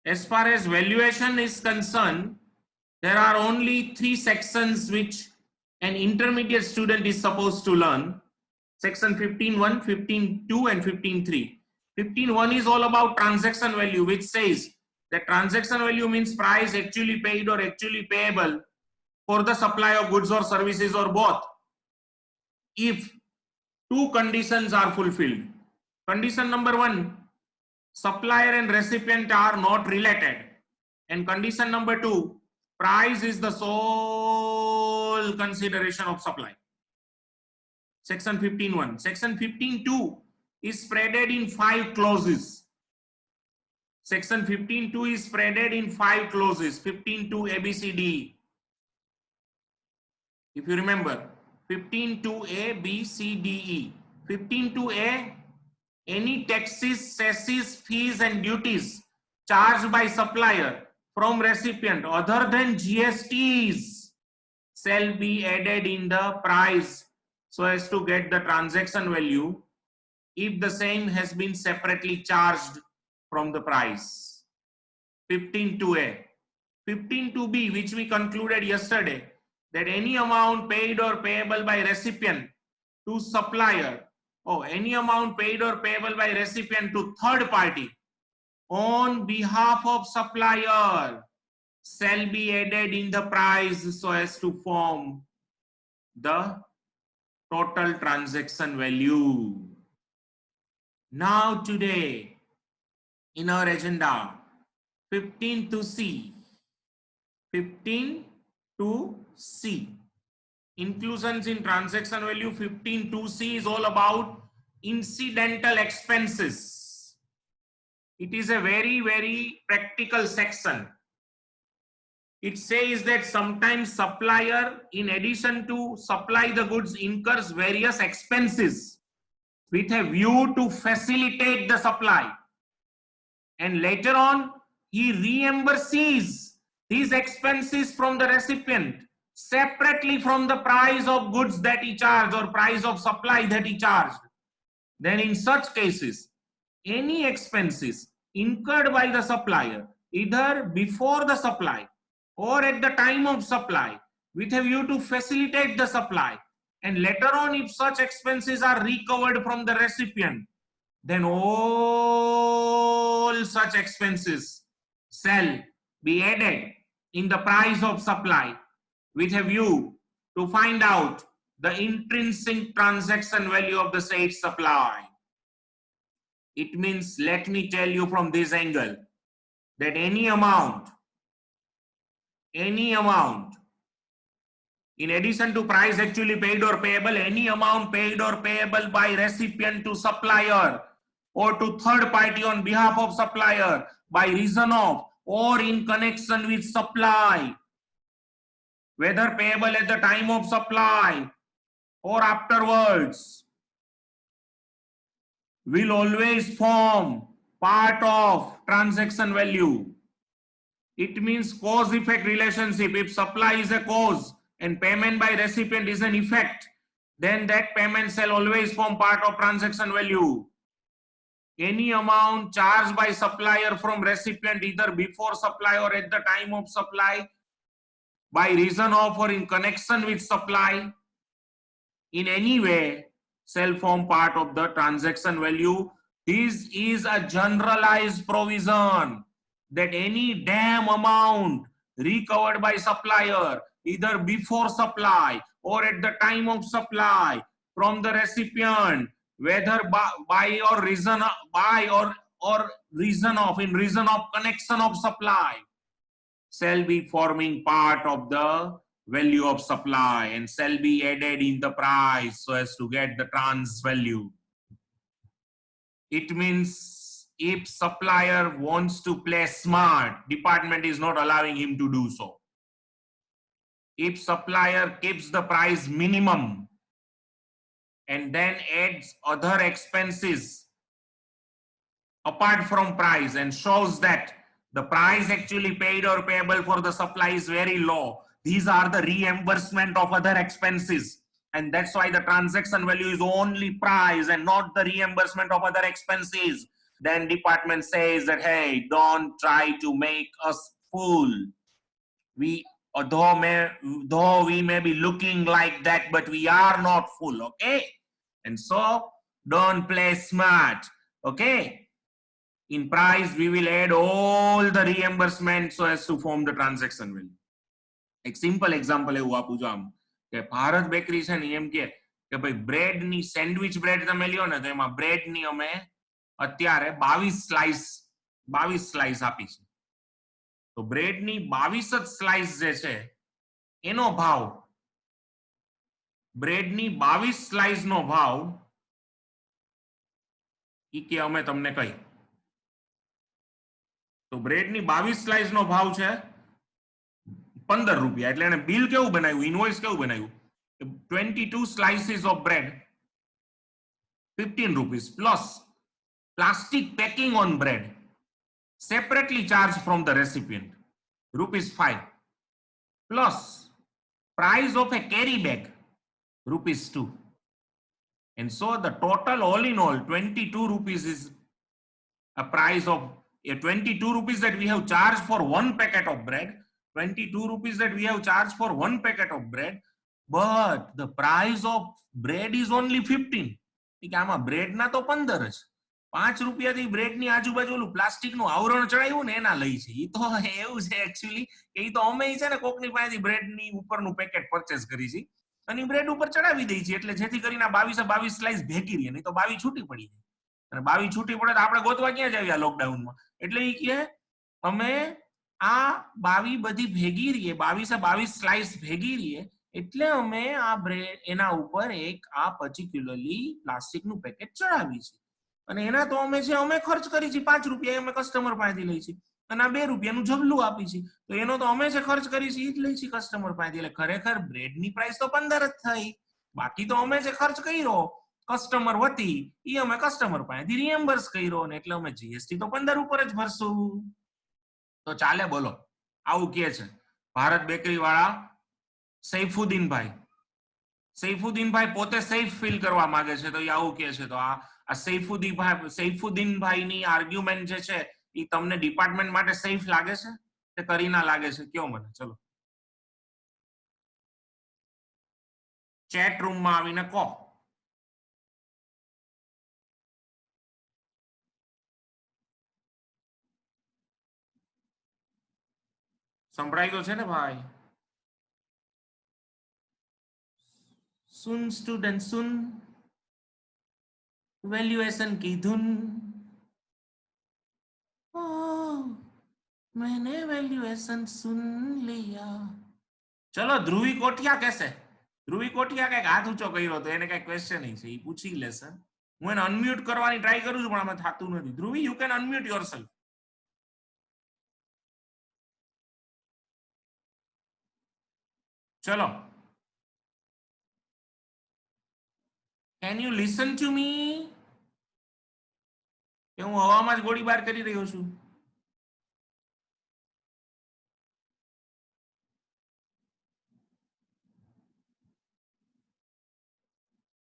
As far as valuation is concerned, there are only 3 sections which an intermediate student is supposed to learn. Section 15.1, 15.2 and 15.3. 15.1 is all about transaction value, which says that transaction value means price actually paid or actually payable for the supply of goods or services or both, if 2 conditions are fulfilled. Condition number 1, supplier and recipient are not related. And condition number 2, price is the sole consideration of supply. Section 15.1. Section 15.2 is spreaded in 5 clauses. Section 15.2 is spreaded in 5 clauses. 15.2 A, B, C, D, E. If you remember, 15.2 A, B, C, D, E. 15.2 A, any taxes, cesses, fees and duties charged by supplier from recipient other than GSTs shall be added in the price so as to get the transaction value if the same has been separately charged from the price. 15.2a. 15.2b, which we concluded yesterday, that any amount paid or payable by recipient to supplier, or any amount paid or payable by recipient to third party on behalf of supplier shall be added in the price so as to form the total transaction value. Now today in our agenda, 15 to C. 15 to C. Inclusions in transaction value. 15 to C is all about incidental expenses. It is a very, very practical section. It says that sometimes supplier, in addition to supply the goods, incurs various expenses with a view to facilitate the supply. And later on, he reimburses these expenses from the recipient separately from the price of goods that he charged or price of supply that he charged. Then in such cases, any expenses incurred by the supplier either before the supply or at the time of supply with a view to facilitate the supply, and later on if such expenses are recovered from the recipient, then all such expenses shall be added in the price of supply with a view to find out the intrinsic transaction value of the said supply. It means, let me tell you from this angle, that any amount, in addition to price actually paid or payable, any amount paid or payable by recipient to supplier or to third party on behalf of supplier by reason of or in connection with supply, whether payable at the time of supply or afterwards, will always form part of transaction value. It means cause-effect relationship. If supply is a cause and payment by recipient is an effect, then that payment shall always form part of transaction value. Any amount charged by supplier from recipient either before supply or at the time of supply, by reason of or in connection with supply, in any way shall form part of the transaction value. This is a generalized provision that any damn amount recovered by supplier either before supply or at the time of supply from the recipient, whether by or reason by or reason of, in reason of connection of supply, shall be forming part of the value of supply and shall be added in the price so as to get the trans value. It means if supplier wants to play smart, department is not allowing him to do so. If supplier keeps the price minimum and then adds other expenses apart from price and shows that the price actually paid or payable for the supply is very low, these are the reimbursement of other expenses, and that's why the transaction value is only price and not the reimbursement of other expenses. then department says that, hey, don't try to make us fool. We, though we may be looking like that, but we are not full, okay? And so don't play smart, okay? In price, we will add all the reimbursement so as to form the transaction value. એક simple example એવું આપું છું આમ કે Bharat bakery છે ને એમ કે ભાઈ બ્રેડ ની સેન્ડવિચ બ્રેડ તમે લ્યો ને તો એમાં બ્રેડ ની અમે અત્યારે 22 સ્લાઇસ આપી છે. તો બ્રેડ ની 22 જ સ્લાઇસ જે છે એનો ભાવ, બ્રેડ ની 22 સ્લાઇસ નો ભાવ ઈ કે અમે તમને કહી. તો બ્રેડ ની 22 સ્લાઇસ નો ભાવ છે 15 રૂપિયા. એટલે એને બિલ કેવું બનાવ્યું, ઇનવોઇસ કેવું બનાવ્યું, 22 slices of bread 15 rupees plus plastic packing on bread separately charged from the recipient rupees 5 plus price of a carry bag rupees 2. And so the total all in all 22 rupees is a price of 22 rupees that we have charged for one packet of bread, 22 rupees that we have charged for one packet of bread, but the price of bread is only 15. કે આમાં bread ના તો 15 જ, 5 રૂપિયાથી bread ની આજુબાજુ ઓલું plastic નું આવરણ ચડાવ્યું ને એના લઈ છે. ઈ તો એવું છે એકચ્યુઅલી કે ઈ તો અમે છે ને કોકની પાસેથી બ્રેડ ની ઉપરનું પેકેટ પરચેસ કરી છે અને બ્રેડ ઉપર ચડાવી દઈ છે, એટલે જેથી કરીને 22 સ્લાઇસ ભેગી રહે, નહીં તો 22 છૂટી પડી જાય. અને 22 છૂટી પડે તો આપણે ગોતવા ક્યાં જાવ્યા લોકડાઉનમાં. એટલે ઈ કે અમે આ 22 બધી ભેગી રહીએ, 22 સ્લાઇસ ભેગી રહીએ, એટલે અમે આ બ્રેડ એના ઉપર એક આ પર્ટિક્યુલરલી પ્લાસ્ટિકનું પેકેટ ચડાવી છે. અને એના તો અમે છે અમે ખર્ચ કરી છે 5 રૂપિયા અમે કસ્ટમર પાસેથી લઈ છે, અને આ 2 રૂપિયાનું જબલું આપી છે, તો એનો તો અમે જે ખર્ચ કરી છે ઈ જ લઈ છે કસ્ટમર પાસેથી. એટલે ખરેખર બ્રેડની પ્રાઇસ તો 15 જ થઈ, બાકી તો અમે જે ખર્ચ કર્યો કસ્ટમર વતી ઈ અમે કસ્ટમર પાસેથી રિએમ્બર્સ કર્યો, ને એટલે અમે જીએસટી તો 15 ઉપર જ ભરશું. તો ચાલે બોલો, આવું કે છે ભારત બેકરી વાળા સૈફુદ્દીનભાઈ. સૈફુદ્દીનભાઈ પોતે સેફ ફીલ કરવા માંગે છે, તો એ આવું કે છે. તો આ સૈફુદ્દીનભાઈની આર્ગ્યુમેન્ટ જે છે એ તમને ડિપાર્ટમેન્ટ માટે સેફ લાગે છે કે કરીના લાગે છે? કયો મને, ચલો ચેટ રૂમમાં આવીને કહો. સંભળાય તો છે ને ભાઈ? સુન સ્ટુડન્ટ સુન, વેલ્યુએશન की धुन, मैंने वैल्यूएशन सुन लिया. चलो ध्रुवी कोठिया कैसे? ધ્રુવી કોઠિયા કઈક હાથ ઊંચો કર્યો તો એને કઈક ક્વેશ્ચન છે, એ પૂછી લેશે. હું એને અનમ્યુટ કરવાની ટ્રાય કરું છું પણ આમાં થતું નથી. Dhruvi, you can unmute yourself. ચલો, can you listen to me? કે હું હવામાં જ ગોળીબાર કરી રહ્યો છું?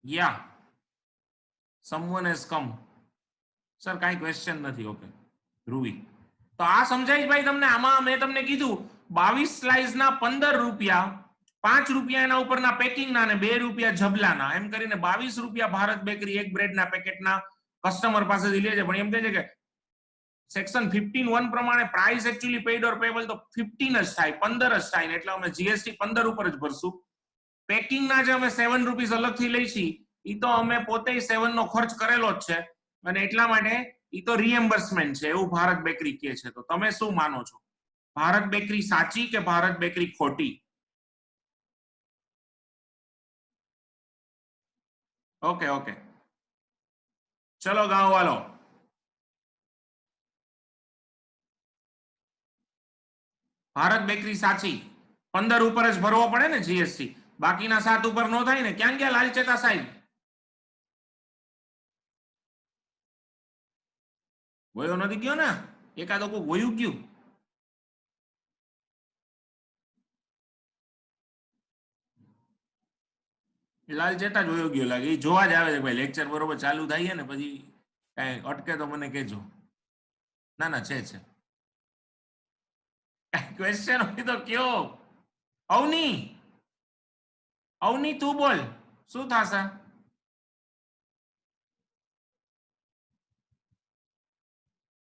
યા someone has come. સર કાંઈ ક્વેશ્ચન નથી. ઓકે ધ્રુવી, તો આ સમજાય ભાઈ તમને? આમાં મેં તમને કીધું 22 સ્લાઇસ ના 15 રૂપિયા, 5 રૂપિયા એના ઉપરના પેકિંગના અને 2 રૂપિયા જબલાના, એમ કરીને 22 રૂપિયા ભારત બેકરી એક બ્રેડના પેકેટના કસ્ટમર પાસેથી લે છે. પણ એમ કહે છે કે સેક્શન 15(1) પ્રમાણે પ્રાઇસ એકચ્યુઅલી પેઇડ ઓર પેબલ તો 15 જ થાય, 15 જ થાય, એટલે અમે જીએસટી 15 ઉપર જ ભરશું. પેકિંગના જે અમે 7 રૂપીસ અલગથી લઈશી ઈ તો અમે પોતે 7 નો ખર્ચ કરેલો જ છે, અને એટલા માટે ઈ તો રિએમ્બર્સમેન્ટ છે એવું ભારત બેકરી કહે છે. તો તમે શું માનો છો, ભારત બેકરી સાચી કે ભારત બેકરી ખોટી? ઓકે ઓકે, ચલો ગાંવ વાલો, ભારત બેકરી સાચી, 15 ઉપર જ ભરવો પડે ને જીએસટી, બાકીના 7 ઉપર નો થાય ને. ક્યાં ગયા લાલચેતા સાહેબ? વયો નથી ગયો ને? એકાદો કોઈ વયું ગયું? લાલચેતા જ વયો ગયો લાગે. એ જોવા જ આવે છે ભાઈ, લેક્ચર બરોબર ચાલુ થાય ને પછી કઈ અટકે તો મને કહેજો. ના ના છે ક્વેશ્ચન હોય તો કયો. અવની અવની તું બોલ શું થશે?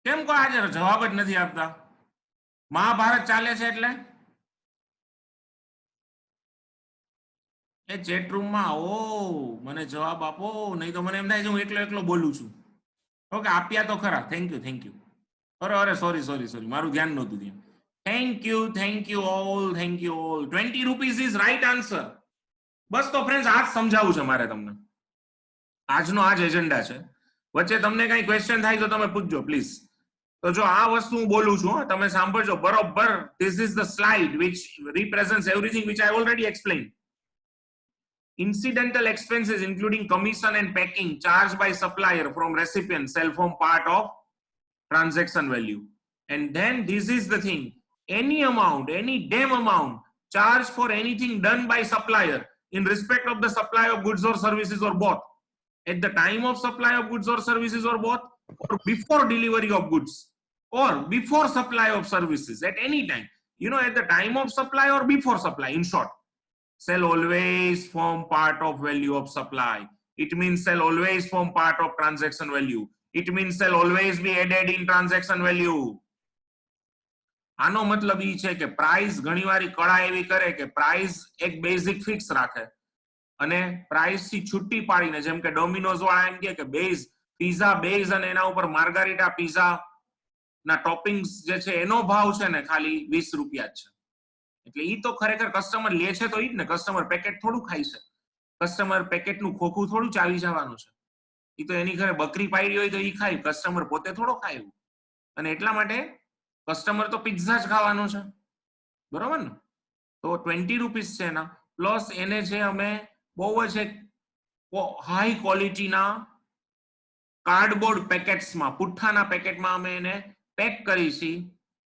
કેમ કોઈ આજે જવાબ જ નથી આપતા? મહાભારત ચાલે છે એટલે એ ચેટ રૂમમાં આવો, મને જવાબ આપો, નહીં તો મને એમ થાય છે હું એકલો એકલો બોલું છું. ઓકે, આપ્યા તો ખરા. Thank you. અરે સોરી, મારું ધ્યાન નહોતું ત્યાં. Thank you all. 20 rupees is right answer. બસ તો ફ્રેન્ડ્સ આ જ સમજાવવું છે મારે તમને. આજનો આ જ એજન્ડા છે. વચ્ચે તમને કઈ ક્વેશ્ચન થાય તો તમે પૂછજો પ્લીઝ. તો જો આ વસ્તુ હું બોલું છું, તમે સાંભળજો બરોબર. This is the slide which represents everything which I already explained. Incidental expenses including commission and packing charged by supplier from recipient shall form part of transaction value. And then this is the thing, any amount, any damn amount charged for anything done by supplier in respect of the supply of goods or services or both, at the time of supply of goods or services or both, or before delivery of goods or before supply of services, at any time, at the time of supply or before supply, in short, shall always form part of value of supply. It means shall always form part of transaction value. It means shall always be added in transaction value. આનો મતલબ ઈ છે કે price ઘણીવાર કળા એવી કરે કે price એક બેઝિક ફિક્સ રાખે અને પ્રાઇસ થી છૂટી પાડીને, જેમ કે ડોમિનોઝ વાળા એમ કે બેઝ પિઝા બેઝ અને એના ઉપર માર્ગારીટા પિઝા ના ટોપિંગ્સ જે છે એનો ભાવ છે ને ખાલી 20 રૂપિયા જ છે. એટલે ઈ તો ખરેખર કસ્ટમર લે છે તો ઈ જ ને. કસ્ટમર પેકેટ થોડું ખાય છે. કસ્ટમર પેકેટનું ખોખું થોડું ચાવી જવાનું છે. ઈ તો એની ઘરે બકરી પાડી હોય તો ઈ ખાય, કસ્ટમર પોતે થોડો ખાય. અને એટલા માટે કસ્ટમર તો પિઝા જ ખાવાનો છે, બરોબર ને? તો 20 રૂપીસ છે એના, પ્લસ એને જે અમે બહુ જ હાઈ ક્વોલિટીના કાર્ડબોર્ડ પેકેટ્સમાં, પુઠ્ઠાના પેકેટમાં અમે એને પેક કરી છે,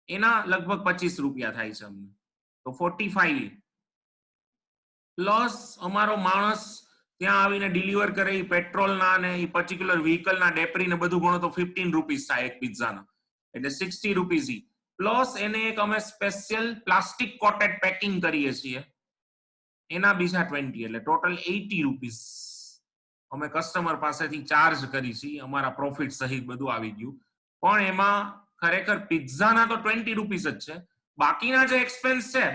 એના લગભગ 25 રૂપિયા થાય છે અમને. તો 45 પ્લસ અમારો માણસ ત્યાં આવીને ડિલિવર કરે પેટ્રોલના ને એ પર્ટિક્યુલર વ્હીકલના ડેપરી ને બધું ગણો તો 15 રૂપીસ થાય એક પિઝાના, એટલે 60 રૂપીસ. પ્લસ એને એક અમે સ્પેશિયલ પ્લાસ્ટિક કોટેડ પેકિંગ કરીએ છીએ, એના બીજા 20, એટલે ટોટલ 80 રૂપીસ અમે કસ્ટમર પાસેથી ચાર્જ કરી છે. અમારા પ્રોફિટ સહિત બધું આવી ગયું. પણ એમાં ખરેખર પિઝાના તો 20 રૂપીસ જ છે. બાકીના જે એક્સપેન્સ છે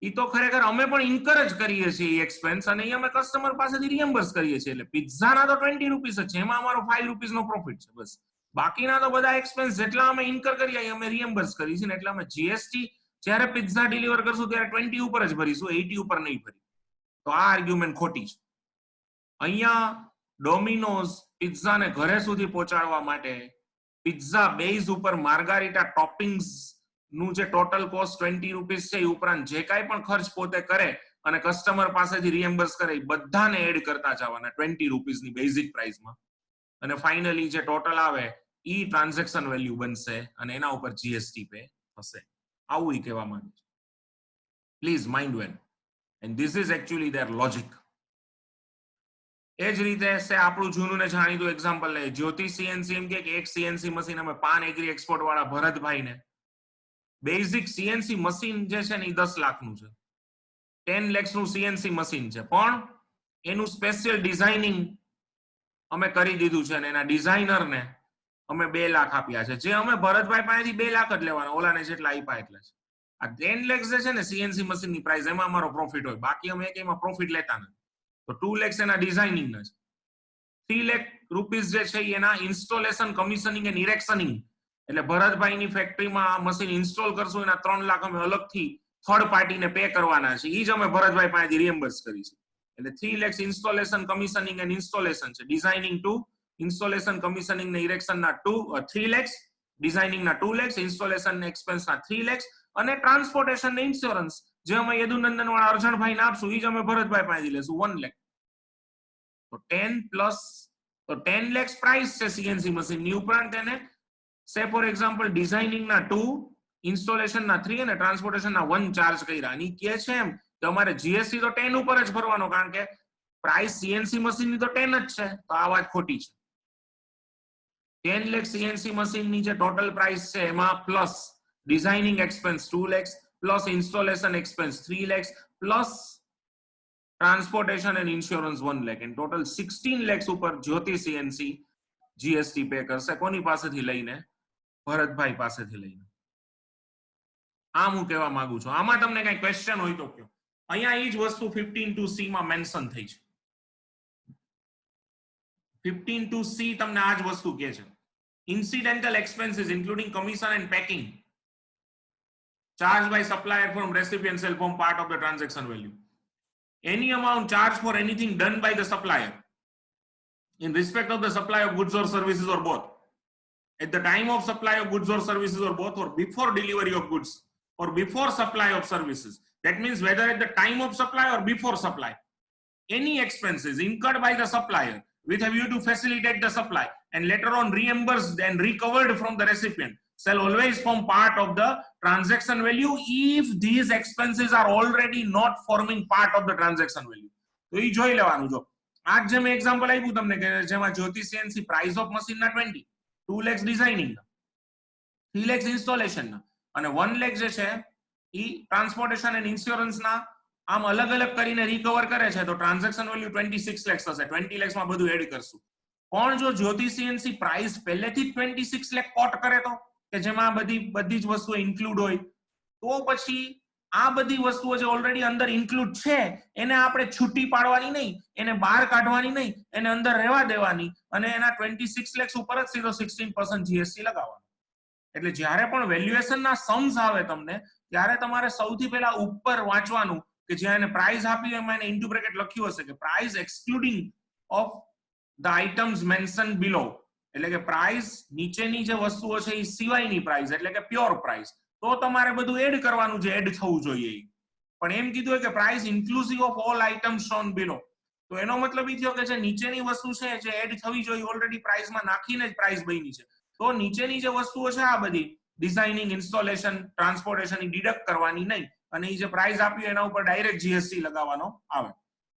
એ તો ખરેખર અમે પણ ઇન્કર જ કરીએ છીએ એક્સપેન્સ, અને એ અમે કસ્ટમર પાસેથી રિએમ્બર્સ કરીએ છીએ. એટલે પિઝાના તો 20 રૂપીસ જ છે, એમાં અમારો 5 રૂપીસનો પ્રોફિટ છે બસ. બાકીના તો બધા એક્સપેન્સ જેટલા અમે ઇન્કર કરીએ અમે રિએમ્બર્સ કરી છે ને, એટલે અમે જીએસટી જ્યારે પિઝા ડિલિવર કરશું ત્યારે 20 ઉપર જ ભરીશું, 80 ઉપર નહીં ભરી. તો આ આર્ગ્યુમેન્ટ ખોટી છે. અહીંયા ડોમિનોઝ પિઝાને ઘરે સુધી પહોંચાડવા માટે પિઝા બેઝ ઉપર માર્ગારીટા ટોપિંગ્સ નું જે ટોટલ કોસ્ટ 20 રૂપીસ છે, એ ઉપરાંત જે કાંઈ પણ ખર્ચ પોતે કરે અને કસ્ટમર પાસેથી રિએમ્બર્સ કરે એ બધાને એડ કરતા જવાના 20 રૂપીસની બેઝિક પ્રાઇસમાં. અને ફાઇનલી જે ટોટલ આવે ઈ ટ્રાન્ઝેક્શન વેલ્યુ બનશે અને એના ઉપર જીએસટી પે થશે. આવું ઈ કહેવા માંગે છે. Please mind well, and this is actually their logic. એ જ રીતે છે આપણું જૂનું ને જાણીતું એક્ઝામ્પલ લે, જ્યોતિ સીએનસી એમ કે એક સીએનસી મશીન અમે પાન એગ્રી એક્સપોર્ટ વાળા ભરતભાઈને, બેઝિક સીએનસી મશીન જે છે ને એ 10 લાખનું છે, 10 લાખનું સીએનસી મશીન છે, પણ એનું સ્પેશિયલ ડિઝાઇનિંગ અમે કરી દીધું છે અને એના ડિઝાઇનરને અમે 2 લાખ આપ્યા છે. જે અમે ભરતભાઈ પાસેથી 2 લાખ જ લેવાના, ઓલાને જેટલા આપ્યા એટલે છે. આ 10 લાખ જે છે ને સીએનસી મશીનની પ્રાઇસ, એમાં અમારો પ્રોફિટ હોય, બાકી અમે એમાં પ્રોફિટ લેતા નથી. તો 2 લાખ એના ડિઝાઇનિંગના છે. 3 લાખ રૂપીસ જે છે એના ઇન્સ્ટોલેશન, કમિશનિંગ એન્ડ ઇરેક્શનિંગ, એટલે ભરતભાઈની ફેક્ટરીમાં આ મશીન ઇન્સ્ટોલ કરશું એના 3 લાખ અમે અલગથી થર્ડ પાર્ટીને પે કરવાના છે. એ જ અમે ભરતભાઈ પાસેથી રિએમ્બર્સ કરી છે. એટલે 3 lakh installation, commissioning and installation છે. ડિઝાઇનિંગ 2, ઇન્સ્ટોલેશન, કમિશનિંગ ને ઇરેક્શનના 3 લાખ, ડિઝાઇનિંગના 2 લાખ, ઇન્સ્ટોલેશન ને એક્સપેન્સના 3 લાખ, અને ટ્રાન્સપોર્ટેશન ને ઇન્સ્યોરન્સ જે અમે યદુનંદન વાળા અર્જણભાઈને આપશું એ જ અમે ભરતભાઈ પાસેથી લેશું 1 લાખ. તો 10 પ્લસ, તો 10 લાખ પ્રાઇસ છે સીએનસી મશીનની. ઉપરાંત એને સે ફોર એક્ઝામ્પલ ડિઝાઇનિંગના 2, ઇન્સ્ટોલેશનના 3 અને ટ્રાન્સપોર્ટેશનના 1 ચાર્જ કર્યા. અને કે છે એમ કે અમારે જીએસટી તો 10 ઉપર જ ભરવાનો, કારણ કે પ્રાઇસ સીએનસી મશીનની તો 10 જ છે. તો આ વાત ખોટી છે. 10 લાખ સીએનસી મશીનની જે ટોટલ પ્રાઇસ છે એમાં plus designing expense 2 lakhs plus installation expense 3 lakhs plus transportation and insurance 1 lakh end total 16 lakhs ઉપર જ્યોતિ સીએનસી જીએસટી પે કરશે. કોની પાસેથી લઈને? ભરતભાઈ પાસેથી લઈને. આમ હું કહેવા માંગુ છું. આમાં તમને કઈ ક્વેશ્ચન હોય તો કયો. અહીંયા એ જ વસ્તુ 15(2)C માં મેન્શન થઈ છે. 15(2)C તમને આ જ વસ્તુ કહે છે. Incidental expenses including commission and packing charged by supplier from recipient shall form part of the transaction value. Any amount charged for anything done by the supplier in respect of the supply of goods or services or both at the time of supply of goods or services or both or before delivery of goods or before supply of services. That means whether at the time of supply or before supply, any expenses incurred by the supplier with a view to facilitate the supply and later on reimbursed and recovered from the recipient shall always form part of the transaction value if these expenses are already not forming part of the transaction value. તો ઈ જોઈ લેવાનું. જો આજ જે મેં example આપ્યું તમને કે જેમાં જ્યોતિ સીએનસી પ્રાઇસ ઓફ મશીન ના 20, 2 lakhs ડિઝાઇનિંગ ના, 3 lakhs ઇન્સ્ટોલેશન ના અને 1 lakh જે છે ઈ ટ્રાન્સપોર્ટેશન એન્ડ ઇન્સ્યોરન્સ ના આમ અલગ અલગ કરીને રિકવર કરે છે તો ટ્રાન્ઝેક્શન વેલ્યુ 26 lakhs થશે. 20 lakhs માં બધું એડ કરશું. પણ જો જ્યોતિ સીએનસી પ્રાઇસ પહેલેથી જ 26 lakh કોટ કરે તો કે જેમાં બધી જ વસ્તુઓ ઇન્ક્લુડ હોય તો પછી આ બધી વસ્તુઓ જે ઓલરેડી અંદર ઇન્ક્લુડ છે એને આપણે છૂટી પાડવાની નહીં, એને બહાર કાઢવાની નહીં, એને અંદર રહેવા દેવાની અને એના 26 lakhs ઉપર જ સીધો 16% જીએસટી લગાવવાનો. એટલે જ્યારે પણ વેલ્યુએશનના सम्स આવે તમને ત્યારે તમારે સૌથી પહેલા ઉપર વાંચવાનું કે જ્યાં એને પ્રાઇસ આપી એમાં એને ઇન્ટુ બ્રેકેટ લખ્યું હશે કે price excluding of the items mention below, એટલે કે પ્રાઇસ નીચેની જે વસ્તુઓ છે એ સિવાયની પ્રાઇસ એટલે કે પ્યોર પ્રાઇસ. તો તમારે બધું એડ કરવાનું જે એડ થવું જોઈએ. પણ એમ કીધું હોય કે price inclusive of all items shown below, તો એનો મતલબ એ થયો કે જે નીચેની વસ્તુ છે જે એડ થવી જોઈએ ઓલરેડી પ્રાઇસમાં નાખીને જ પ્રાઇસ બની છે. તો નીચેની જે વસ્તુઓ છે આ બધી ડિઝાઇનિંગ, ઇન્સ્ટોલેશન, ટ્રાન્સપોર્ટેશન ડિડક્ટ કરવાની નહીં અને એ જે પ્રાઇસ આપ્યું એના ઉપર ડાયરેક્ટ જીએસટી લગાવવાનો આવે.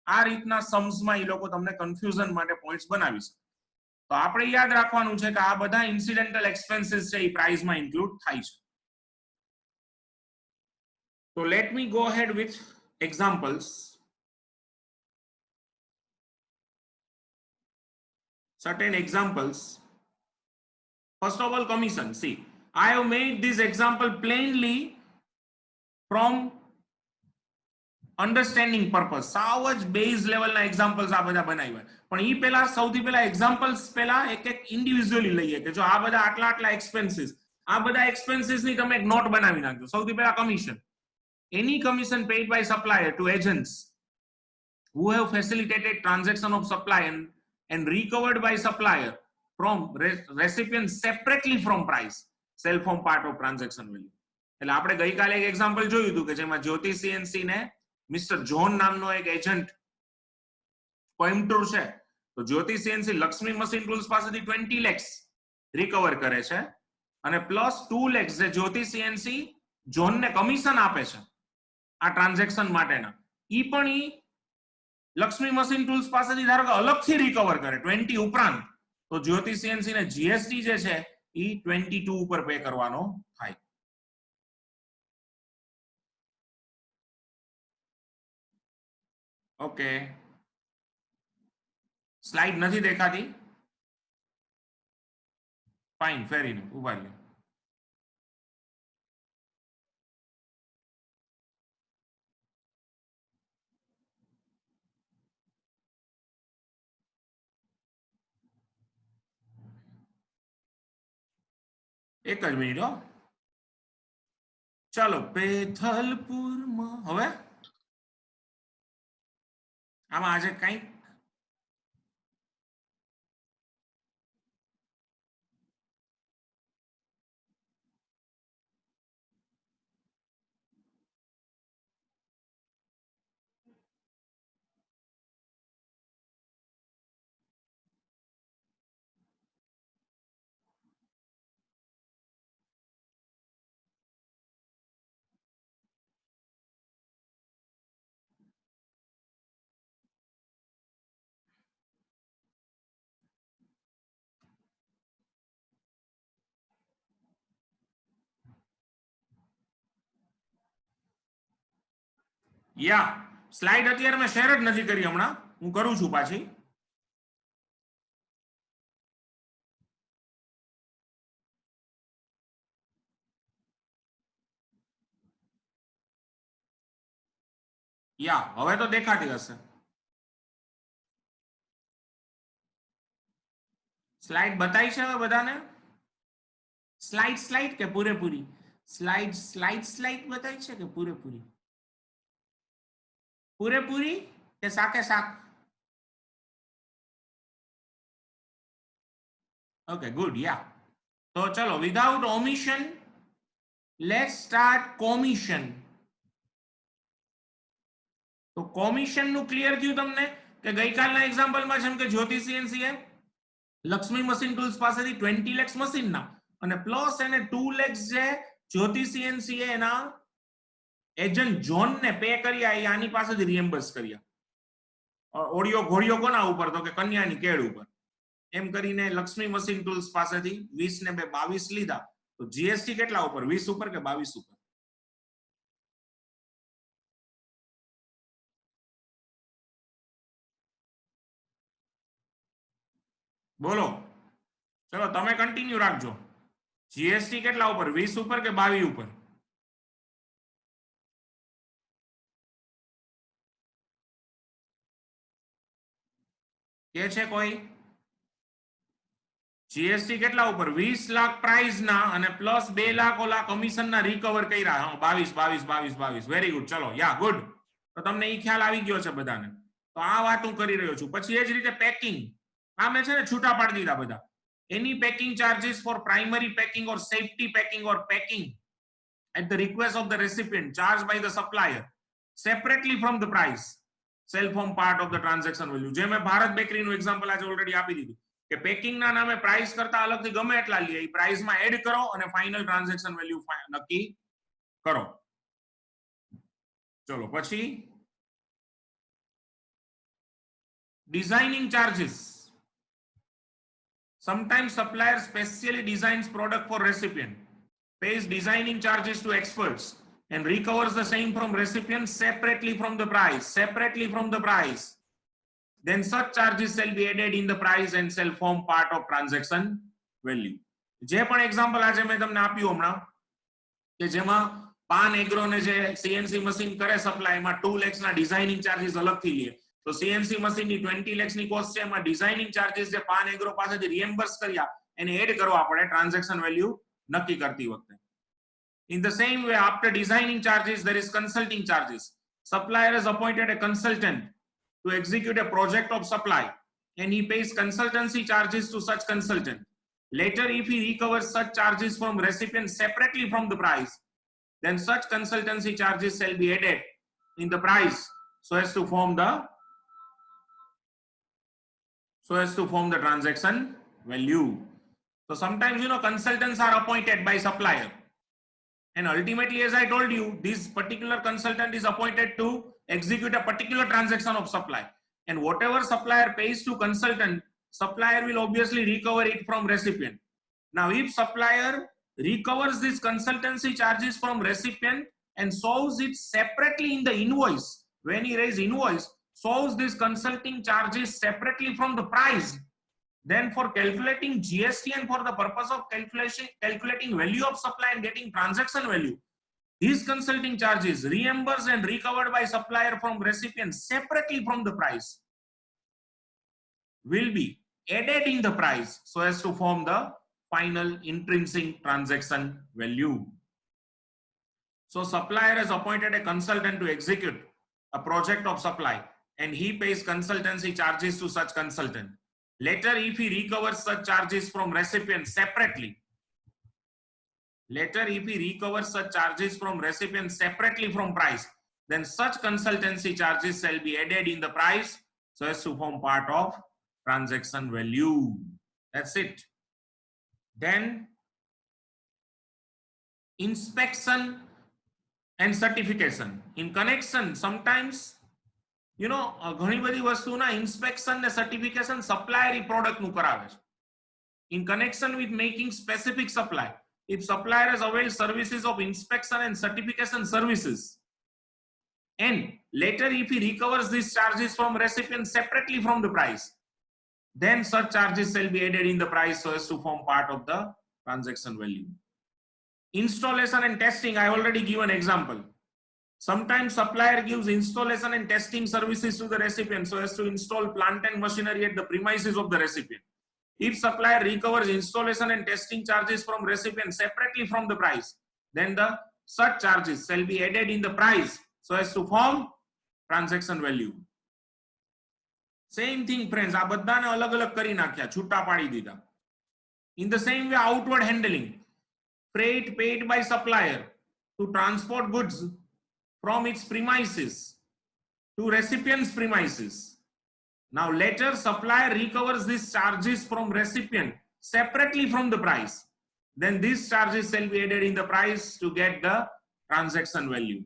આ રીતના सम्सમાં એ લોકો તમને કન્ફ્યુઝન માટે પોઈન્ટ્સ બનાવી શકે. તો આપણે યાદ રાખવાનું છે કે આ બધા ઇન્સિડેન્ટલ એક્સપેન્સીસ છે એ પ્રાઇસમાં ઇન્ક્લુડ થાય છે. તો let me go ahead with examples. Certain examples. First of all, commission. See, I have made this example plainly from understanding purpose. સાવ જ બેઝ લેવલના એક્ઝામ્પલ્સ આ બધા બનાવ્યા. પણ ઈ પહેલા સૌથી પહેલા એક્ઝામ્પલ્સ પહેલા એક ઇન્ડિવિડ્યુઅલી લઈએ કે જો આ બધા આટલા એક્સપેન્સીસ, આ બધા એક્સપેન્સીસની તમે એક નોટ બનાવી નાખજો. સૌથી પહેલા commission. Any commission paid by supplier to agents who have facilitated transaction of supply and recovered by supplier from recipient separately from price shall form part of transaction value. એટલે આપણે ગઈકાલે એક એક્ઝામ્પલ જોયું હતું કે જેમાં જ્યોતિ સીએનસી ને mister John નામનો એક એજન્ટ કોઈમ્બતુર છે તો જ્યોતિ સીએનસી લક્ષ્મી મશીન ટૂલ્સ પાસેથી 20 lakhs રિકવર કરે છે અને પ્લસ 2 lakhs જે જ્યોતિ સીએનસી જોનને કમિશન આપે છે આ ટ્રાન્ઝેક્શન માટેના ઈ પણ ઈ લક્ષ્મી મશીન ટૂલ્સ પાસેથી ધારો કે અલગથી રિકવર કરે 20 ઉપરાંત તો જ્યોતિ સીએનસી ને જીએસટી જે છે ઈ 22 ઉપર પે કરવાનો થાય. ઓકે, સ્લાઇડ નથી દેખાતી? ફાઇન, ફેર ઇનફ. ઉભા રહ્યો. એક જ મિનિટ હો. ચાલો, પેથલપુરમાં હવે આમાં આજે કંઈક યા સ્લાઇડ અત્યારે મેં શેર જ નથી કરી, હમણાં હું કરું છું પાછી. યા હવે તો દેખાતી હશે. સ્લાઇડ બતાવી છે હવે બધાને? સ્લાઇડ સ્લાઇડ કે પૂરેપૂરી? સ્લાઇડ સ્લાઇડ સ્લાઇડ બતાવી છે કે પૂરેપૂરી? પૂરેપૂરી કે સાકે સાક? Okay, good. Yeah. So chalo, without omission, let's start commission. તો કોમિશન નું ક્લિયર થયું તમને કે ગઈકાલના એક્ઝામ્પલમાં જેમ કે જ્યોતિ સીએનસી લક્ષ્મી મશીન ટૂલ્સ પાસેથી 20 lakhs મશીનના અને પ્લસ એને 2 lakhs જે જ્યોતિ સીએનસી એના એજન્ટ જોન ને પે કર્યા એ આની પાસેથી રિએમ્બર્સ કર્યા. ઓડિયો ઘોડિયો કોના ઉપર? તો કે કન્યાની કેળ ઉપર. એમ કરીને લક્ષ્મી મશીન ટૂલ્સ પાસેથી 20 ને 22 લીધા. તો જીએસટી કેટલા ઉપર? 20 ઉપર કે 22 ઉપર? બોલો ચલો તમે કન્ટિન્યુ રાખજો. જીએસટી કેટલા ઉપર? 20 ઉપર કે 22 ઉપર? કે છે કોઈ? જીએસટી કેટલા ઉપર? 20 લાખ પ્રાઇસ ના અને પ્લસ 2 લાખ ઓલા કમિશન ના રિકવર કર્યા. 22. Very good. ચલો યા ગુડ. તો તમને એ ખ્યાલ આવી ગયો છે બધાને. તો આ વાત હું કરી રહ્યો છું. પછી એ જ રીતે પેકિંગ, આ મેં છે ને છૂટા પાડી દીધા બધા. Any packing charges for primary packing or safety packing or packing at the request of the recipient charged by the supplier separately from the price shall form part of the transaction value. જે મેં Bharat bakery નું example આજે already આપી દીધું કે packing ના નામે price કરતા અલગથી ગમે એટલા લે એ પ્રાઇસ માં એડ કરો અને ફાઇનલ ટ્રાન્ઝેક્શન વેલ્યુ નક્કી કરો. ચલો પછી designing charges. Sometimes supplier specially designs product for recipient, pays designing charges to experts and recovers the same from recipient separately from the price. Then such charges shall be added in the price and shall form part of transaction value. જે પણ example આજે મેં તમને આપ્યું હમણાં કે જેમાં પાન agro ને જે સીએનસી મશીન કરે સપ્લાય માં 2 lakhs ના ડિઝાઇનિંગ ચાર્जेस અલગથી લે. તો સીએનસી મશીન ની 20 lakhs ની કોસ્ટ છે, એમાં ડિઝાઇનિંગ ચાર્जेस જે પાન એગ્રો પાસેથી રિએમ્બર્સ કર્યા એને એડ કરવા પડે ટ્રાન્ઝેક્શન વેલ્યુ નક્કી કરતી વખતે. In the same way, after designing charges, there is consulting charges. Supplier has appointed a consultant to execute a project of supply and he pays consultancy charges to such consultant. Later, if he recovers such charges from recipient separately from the price, then such consultancy charges shall be added in the price so as to form the transaction value. So sometimes consultants are appointed by supplier. And ultimately, as I told you, this particular consultant is appointed to execute a particular transaction of supply. And whatever supplier pays to consultant, supplier will obviously recover it from recipient. Now, if supplier recovers this consultancy charges from recipient and shows it separately in the invoice, when he raises invoice, shows this consulting charges separately from the price, then for calculating GST and for the purpose of calculating value of supply and getting transaction value, these consulting charges reimbursed and recovered by supplier from recipient separately from the price will be added in the price so as to form the final intrinsic transaction value. So supplier has appointed a consultant to execute a project of supply and he pays consultancy charges to such consultant. Later, if he recovers such charges from recipient separately, from price, then such consultancy charges shall be added in the price so as to form part of transaction value. That's it. Then inspection and certification. In connection, sometimes ઘણી બધી વસ્તુના inspection ને certification supplier ઈ product નું કરાવે છે. In connection with making specific supply, if supplier has availed services of inspection and certification services, And later, if he recovers these charges from recipient separately from the price, then such charges shall be added in the price so as to form part of the transaction value. Installation and testing, I already give an example. Sometimes supplier gives installation and testing services to the recipient so as to install plant and machinery at the premises of the recipient. If supplier recovers installation and testing charges from recipient separately from the price, then the such charges shall be added in the price so as to form transaction value. Same thing, friends. આ બધાને અલગ-અલગ કરી નાખ્યા, છૂટા પાડી દીધા. In the same way, outward handling, freight paid by supplier to transport goods from its premises to recipient's premises. Now later, supplier recovers these charges from recipient separately from the price. Then these charges shall be added in the price to get the transaction value.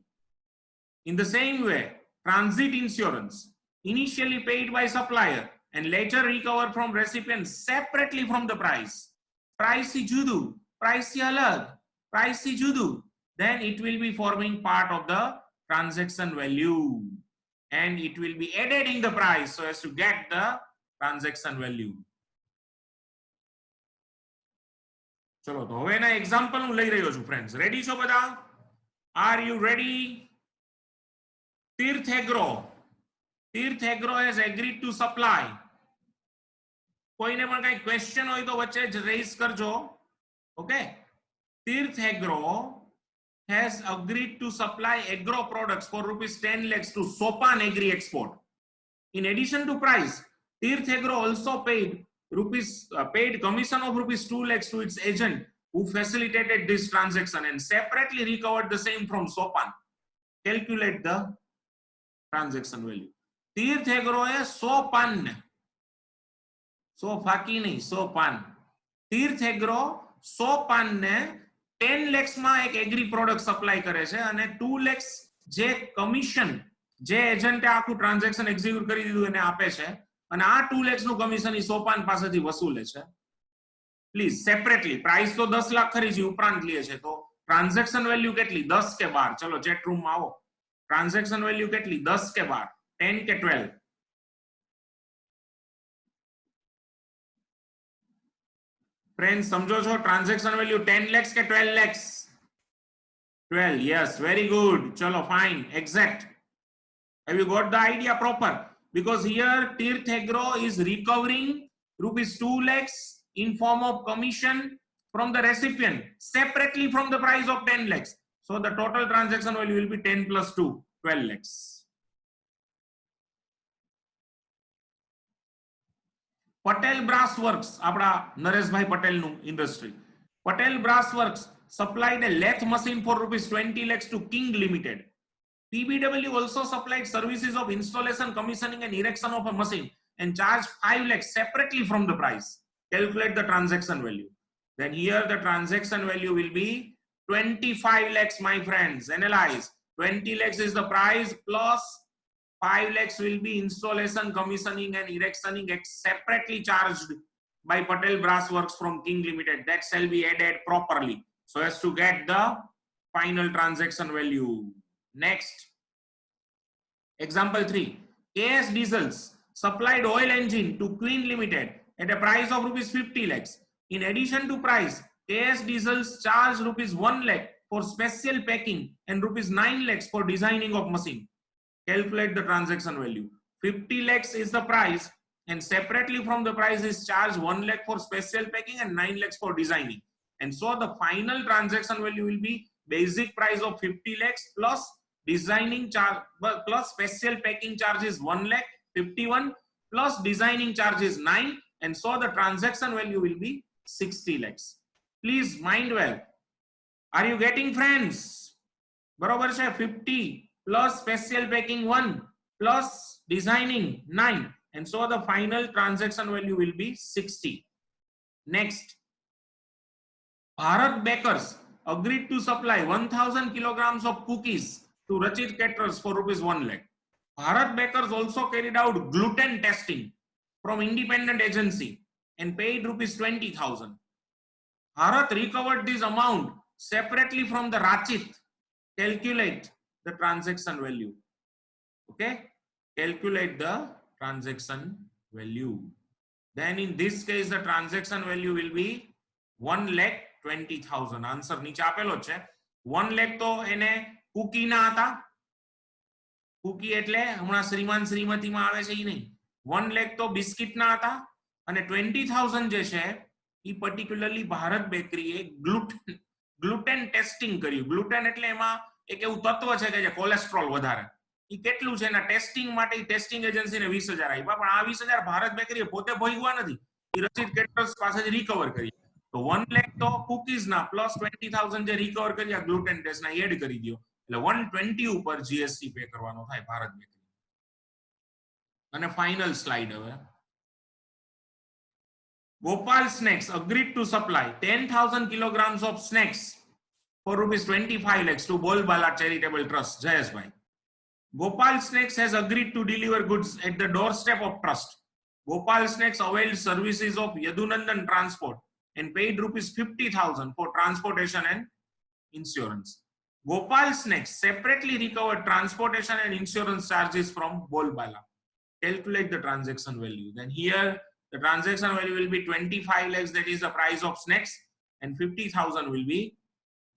In the same way, transit insurance, initially paid by supplier and later recovered from recipient separately from the price. Price is judu, price is alag, price is judu. Then it will be forming part of the transaction value. And it will be added in the price so as to get the transaction value. ચલો તો હવે એના example હું લઈ રહ્યો છું friends. Ready છો બધા? Are you ready? Tirth Agro. Tirth Agro has agreed to supply. કોઈને પણ કઈ ક્વેશ્ચન હોય તો વચ્ચે જ રેઝ કરજો. Okay. Tirth Agro has agreed to supply agro products for rupees 10 lakhs to Sopan Agri Export. In addition to price, Tirth Agro also paid commission of rupees 2 lakhs to its agent who facilitated this transaction and separately recovered the same from Sopan. Calculate the transaction value. Tirth Agro है Sopan, Sofaki नहीं, Sopan. Tirth Agro Sopan ने 10 lakhs માં એક agri product supply કરે છે અને 2 lakhs જે commission જે એજન્ટે આખું ટ્રાન્ઝેક્શન એક્ઝિક્યુટ કરી દીધું એને આપે છે અને આ 2 lakhs નું કમિશન ઈ સોપાન પાસેથી વસૂલે છે. પ્લીઝ સેપરેટલી પ્રાઇસ તો 10 લાખ ખરીદી ઉપરાંત લે છે તો ટ્રાન્ઝેક્શન વેલ્યુ કેટલી 10 કે 12? ચલો ચેટ રૂમ માં આવો. ટ્રાન્ઝેક્શન વેલ્યુ કેટલી 10 કે 12, 10 કે 12? Friends, समझो छो transaction value 10 lakhs के 12 lakhs? 12, yes, very good. Chalo, fine, exact. Have you got the idea proper? Because here Tirth Agro is recovering rupees 2 lakhs in form of commission from the recipient separately from the price of 10 lakhs. So the total transaction value will be 10 plus 2, 12 lakhs. Patel Brass Works, આપણા નરેશભાઈ પટેલનું industry. Patel Brass Works supplied a lathe machine for rupees 20 lakhs to King Limited. PBW also supplied services of installation, commissioning and erection of a machine and charged 5 lakhs separately from the price. Calculate the transaction value. Then here the transaction value will be 25 lakhs, my friends. Analyze. 20 lakhs is the price plus 5 lakhs will be installation, commissioning and erectioning separately charged by Patel Brass Works from King Limited. That shall be added properly so as to get the final transaction value. Next. Example 3. KS Diesels supplied oil engine to Queen Limited at a price of rupees 50 lakhs. In addition to price, KS Diesels charged rupees 1 lakh for special packing and rupees 9 lakhs for designing of machine. Calculate the transaction value. 50 lakhs is the price and separately from the price is charged 1 lakh for special packing and 9 lakhs for designing. And so the final transaction value will be basic price of 50 lakhs plus designing charge plus special packing charges 1 lakh 51 plus designing charges 9, and so the transaction value will be 60 lakhs. Please mind well. Are you getting, friends? બરોબર છે? 50 plus special packing 1 plus designing 9, and so the final transaction value will be 60. Next, Bharat Bakers agreed to supply 1000 kilograms of cookies to Rachit Caterers for rupees 1 lakh. Bharat Bakers also carried out gluten testing from independent agency and paid rupees 20,000. Bharat recovered this amount separately from the Rachit. Calculate the transaction value. Okay, calculate the transaction value. Then in this case the transaction value will be 1,20,000. Answer નીચે આપેલો છે. 1 લાખ તો એને cookie ના હતા. Cookie એટલે હમણાં શ્રીમાન શ્રીમતીમાં આવે છે ઈ નહીં. 1 લાખ તો બિસ્કિટ ના હતા અને 20,000 જે છે ઈ પર્ટિક્યુલરલી ભારત બેકરીએ ગ્લુટેન ટેસ્ટિંગ કર્યું. ગ્લુટેન એટલે એમાં એક એવું તત્વ છે કે જે કોલેસ્ટ્રોલ વધારે. ઈ કેટલું છે એના ટેસ્ટિંગ માટે ટેસ્ટિંગ એજન્સીને 20,000 આપ્યા, પણ આ 20,000 ભારત બેકરીએ પોતે ભોગવા નથી. ઈ રચિત કેટરર્સ પાસેથી રિકવર કરી. તો 1 લાખ તો કુકીઝ ના પ્લસ 20,000 જે રિકવર કર્યા ગ્લુટેન ટેસ્ટ ના એડ કરી દો એટલે 120 ઉપર જીએસટી પે કરવાનો થાય ભારત બેકરી. અને ફાઇનલ સ્લાઇડ હવે. Gopal Snacks agreed to supply 10,000 kilograms of snacks for ₹25 lakhs to Bolbala Charitable Trust. Jayasbhai. Gopal Snacks has agreed to deliver goods at the doorstep of trust. Gopal Snacks availed services of Yadunandan Transport and paid ₹50,000 for transportation and insurance. Gopal Snacks separately recovered transportation and insurance charges from Bolbala. Calculate the transaction value. Then here the transaction value will be 25 lakhs, that is the price of snacks, and 50,000 will be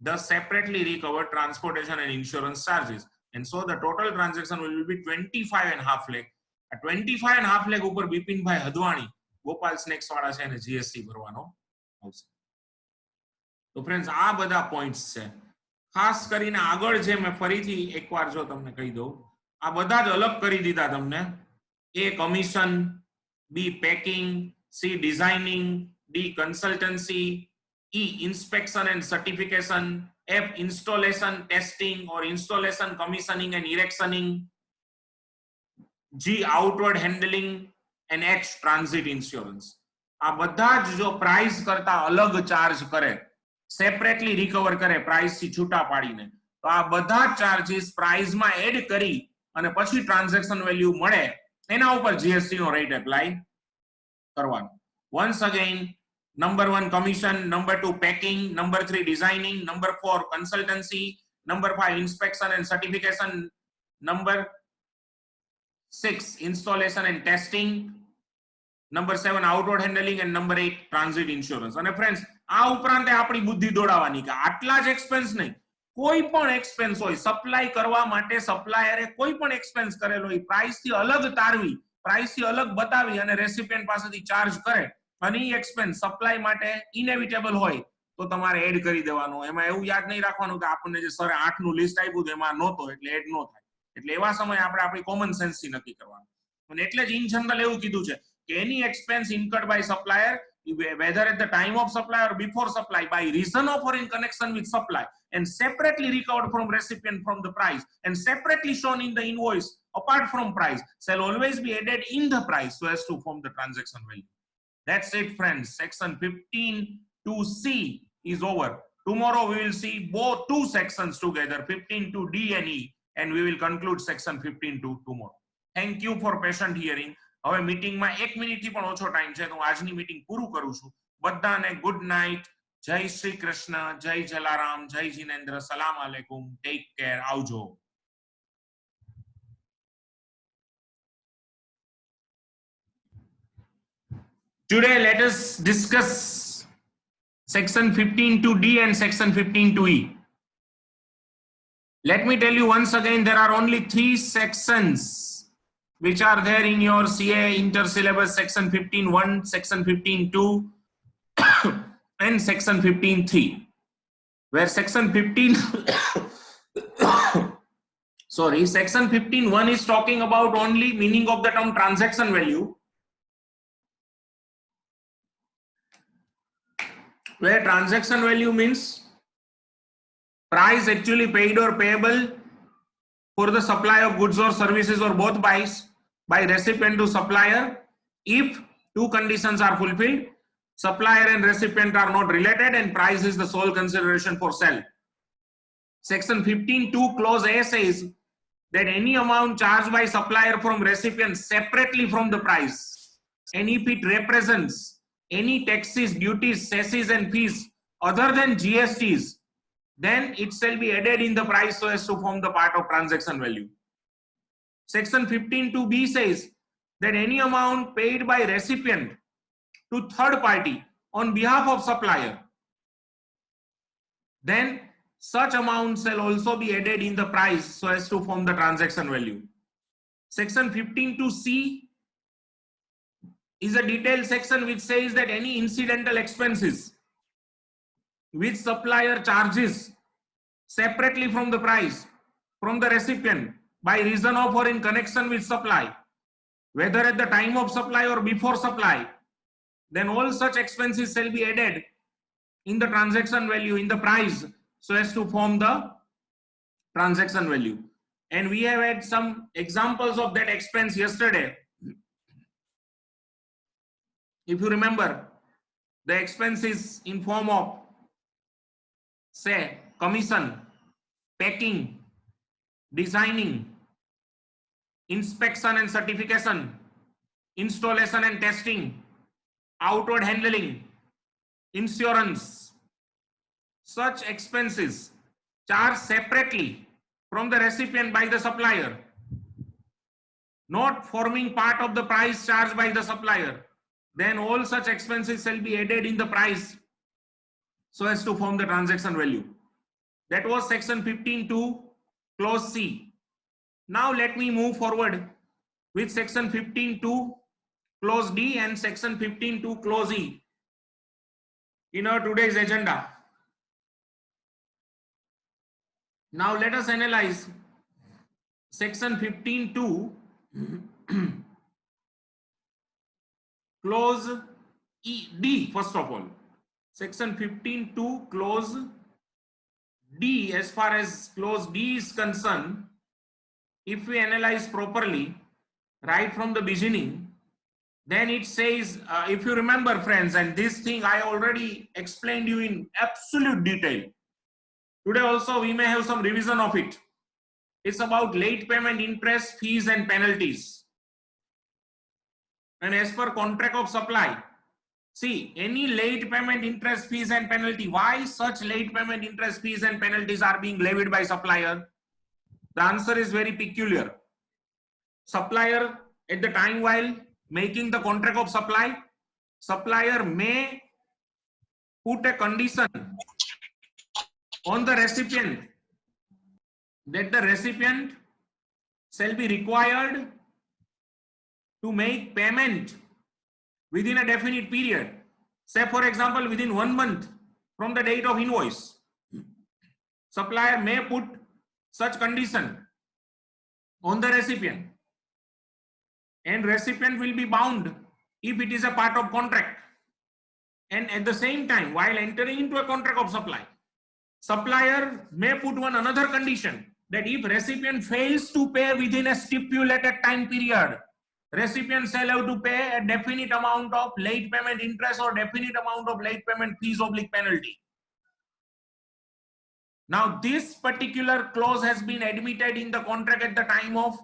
the separately recovered transportation and insurance charges. And so the total transaction will be 25.5 lakh. A 25.5 lakh ઉપર બિપિનભાઈ હદવાણી Gopal snacks વાળા છે અને GST ભરવાનો આવશે. તો friends આ બધા points છે. ખાસ કરીને આગળ જે મેં ફરીથી એકવાર જો તમને કહી દઉં, આ બધા જ અલગ કરી દીધા તમને. A commission, B packing, C designing, D consultancy, E inspection and certification, F installation, testing or installation, commissioning and erectioning, G outward handling and H transit insurance. આ બધા જ જો પ્રાઇસ કરતા અલગ ચાર્જ કરે, સેપરેટલી રિકવર કરે price થી છૂટા પાડીને, તો આ બધા ચાર્જીસ પ્રાઇસ માં એડ કરી અને પછી ટ્રાન્ઝેક્શન વેલ્યુ મળે એના ઉપર જીએસટી નો રેટ એપ્લાય કરવાનો. Once again, number 1 commission, number 2 packing, number 3 designing, number 4 consultancy, number 5 inspection and certification, number 6 installation and testing, number 7 outward handling and number 8 transit insurance. અને friends આ ઉપરાંત આપણી બુદ્ધિ દોડાવવાની કે આટલા જ એક્સપેન્સ નહીં, કોઈ પણ એક્સપેન્સ હોય સપ્લાય કરવા માટે સપ્લાયરે કોઈ પણ એક્સપેન્સ કરેલો હોય પ્રાઇસ થી અલગ તારવી, પ્રાઇસ થી અલગ બતાવી અને રેસિપિયન્ટ પાસેથી ચાર્જ કરે અને ઈ એક્સપેન્સ સપ્લાય માટે ઇનેવિટેબલ હોય તો તમારે એડ કરી દેવાનો. એમાં એવું યાદ નહીં રાખવાનું કે આપણને જે સરે 8 નું લિસ્ટ આપ્યું તો એમાં નહોતો એટલે એડ ન થાય. એટલે એવા સમયે આપણે આપણી કોમન સેન્સ થી નક્કી કરવાનું. અને એટલે જ ઇન જનરલ એવું કીધું છે કે any expense incurred by supplier, whether at the time of supply or before supply, by reason of or in connection with supply, and separately recovered from recipient from the price and separately shown in the invoice apart from price, shall always be added in the price so as to form the transaction value. That's it, friends. Section 15(2)(c) is over. Tomorrow we will see both two sections together, 15(2)(d) and E, and we will conclude section 15(2) tomorrow. Thank you for patient hearing. હવે મીટિંગમાં 1 મિનિટથી પણ ઓછો time છે તો હું આજની meeting પૂરું કરું છું. બધાને ગુડ નાઇટ. જય શ્રી કૃષ્ણ, જય જલારામ, જય જીનેન્દ્ર, સલામ આલેકુમ, ટેક કેર, આવજો. Today let us discuss section 15(2)(d) and section 15(2)(e). Let me tell you once again, there are only 3 sections which are there in your CA inter-syllabus: section 15(1), section 15(2) and section 15(3). Where section 15 section 15(1) is talking about only meaning of the term transaction value, where transaction value means price actually paid or payable for the supply of goods or services or both by recipient to supplier if 2 conditions are fulfilled: supplier and recipient are not related and price is the sole consideration for sale. Section 15(2) clause A says that any amount charged by supplier from recipient separately from the price, and if it represents any taxes, duties, cesses and fees other than GSTs, then it shall be added in the price so as to form the part of transaction value. Section 15(2)(b) says that any amount paid by recipient to third party on behalf of supplier, then such amount shall also be added in the price so as to form the transaction value. Section 15(2)(c) is a detailed section which says that any incidental expenses which supplier charges separately from the price from the recipient by reason of or in connection with supply, whether at the time of supply or before supply, then all such expenses shall be added in the transaction value, in the price, so as to form the transaction value. And we have had some examples of that expense yesterday. If you remember, the expenses in form of, say, commission, packing, designing, inspection and certification, installation and testing, outward handling, insurance, such expenses charged separately from the recipient by the supplier, not forming part of the price charged by the supplier, then all such expenses shall be added in the price so as to form the transaction value. That was section 15(2) clause C. Now let me move forward with section 15(2) clause D and section 15(2) clause E in our today's agenda. Now let us analyze section 15(2) clause D first of all. Section 15(2) clause D, as far as clause D is concerned, if we analyze properly right from the beginning, then it says, if you remember friends, and this thing I already explained you in absolute detail. Today also we may have some revision of it. It's about late payment interest, fees and penalties. And as per contract of supply, see, any late payment interest, fees and penalty, why such late payment interest, fees and penalties are being levied by supplier? The answer is very peculiar. Supplier, at the time while making the contract of supply, supplier may put a condition on the recipient that the recipient shall be required to make payment within a definite period. Say for example, within 1 month from the date of invoice. Supplier may put such condition on the recipient, and recipient will be bound if it is a part of contract. And at the same time, while entering into a contract of supply, supplier may put one another condition that if recipient fails to pay within a stipulated time period, recipient shall have to pay a definite amount of late payment interest or definite amount of late payment fees oblique penalty. Now this particular clause has been admitted in the contract at the time of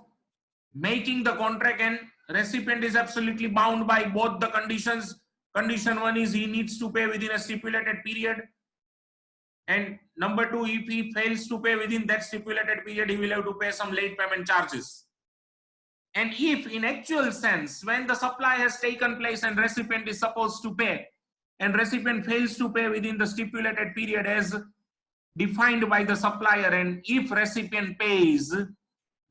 making the contract, and recipient is absolutely bound by both the conditions. Condition 1 is he needs to pay within a stipulated period, and number 2, if he fails to pay within that stipulated period, he will have to pay some late payment charges. And if in actual sense, when the supply has taken place and recipient is supposed to pay, and recipient fails to pay within the stipulated period as defined by the supplier, and if recipient pays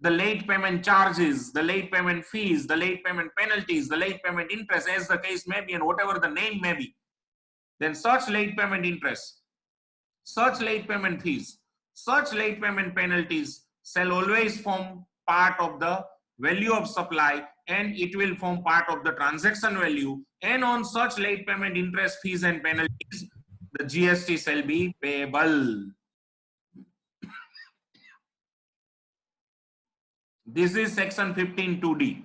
the late payment charges, the late payment fees, the late payment penalties, the late payment interest, as the case may be and whatever the name may be, then such late payment interest, such late payment fees, such late payment penalties shall always form part of the value of supply, and it will form part of the transaction value, and on such late payment interest, fees and penalties, the GST shall be payable. This is section 15(2)(d).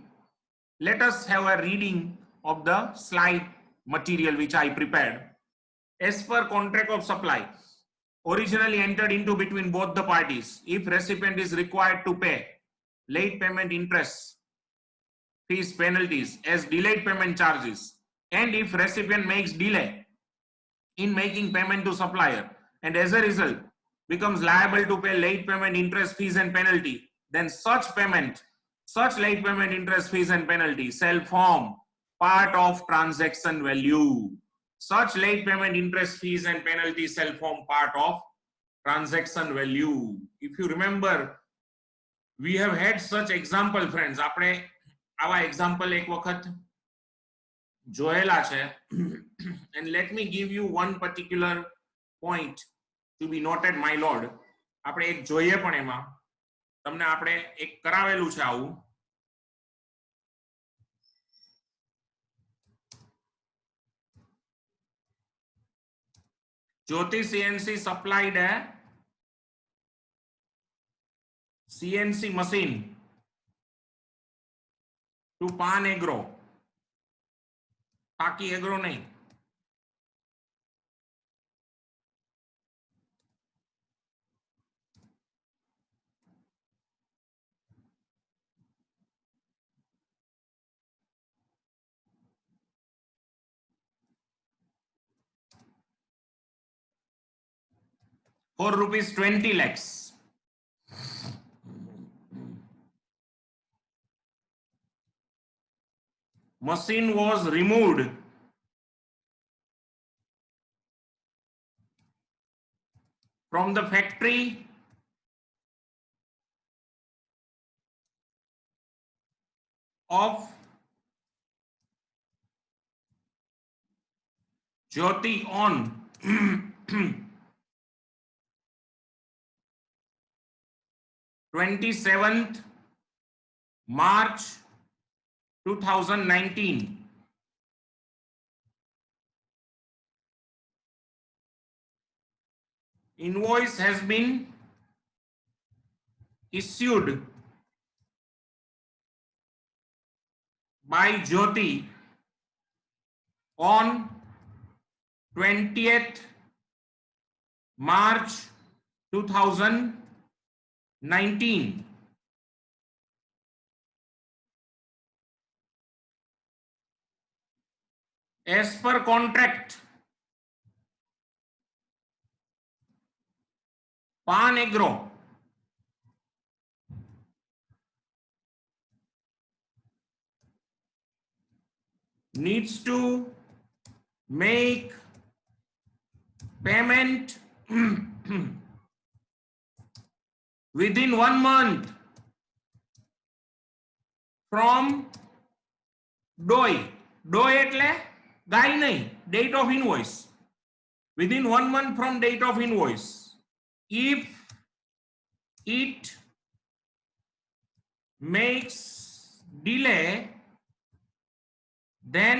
Let us have a reading of the slide material which I prepared. As per contract of supply, originally entered into between both the parties, if recipient is required to pay late payment interest, fees, penalties as delayed payment charges, and if recipient makes delay in making payment to supplier and as a result becomes liable to pay late payment interest, fees and penalty, then such payment such late payment interest fees and penalty shall form part of transaction value. Such late payment interest fees and penalty shall form part of transaction value. If you remember, we have had such example, friends. આપણે આવા example એક વખત જોયેલા છે. And let me give you one particular point to be noted, my lord. આપણે એક જોઈએ પણ એમાં તમને આપણે એક કરાવેલું છે આવું. Jyoti CNC supplied a CNC machine to Pan Agro. Taki Agro nahi. For rupees 20 lakhs. Machine was removed from the factory of Jyoti on 27th March 2019. Invoice has been issued by Jyoti on 20th March 2019. As per contract, Pan Agro needs to make payment within 1 month from DOI. DOI એટલે ગાય નહીં, date of invoice. Within 1 month from date of invoice. If it makes delay, then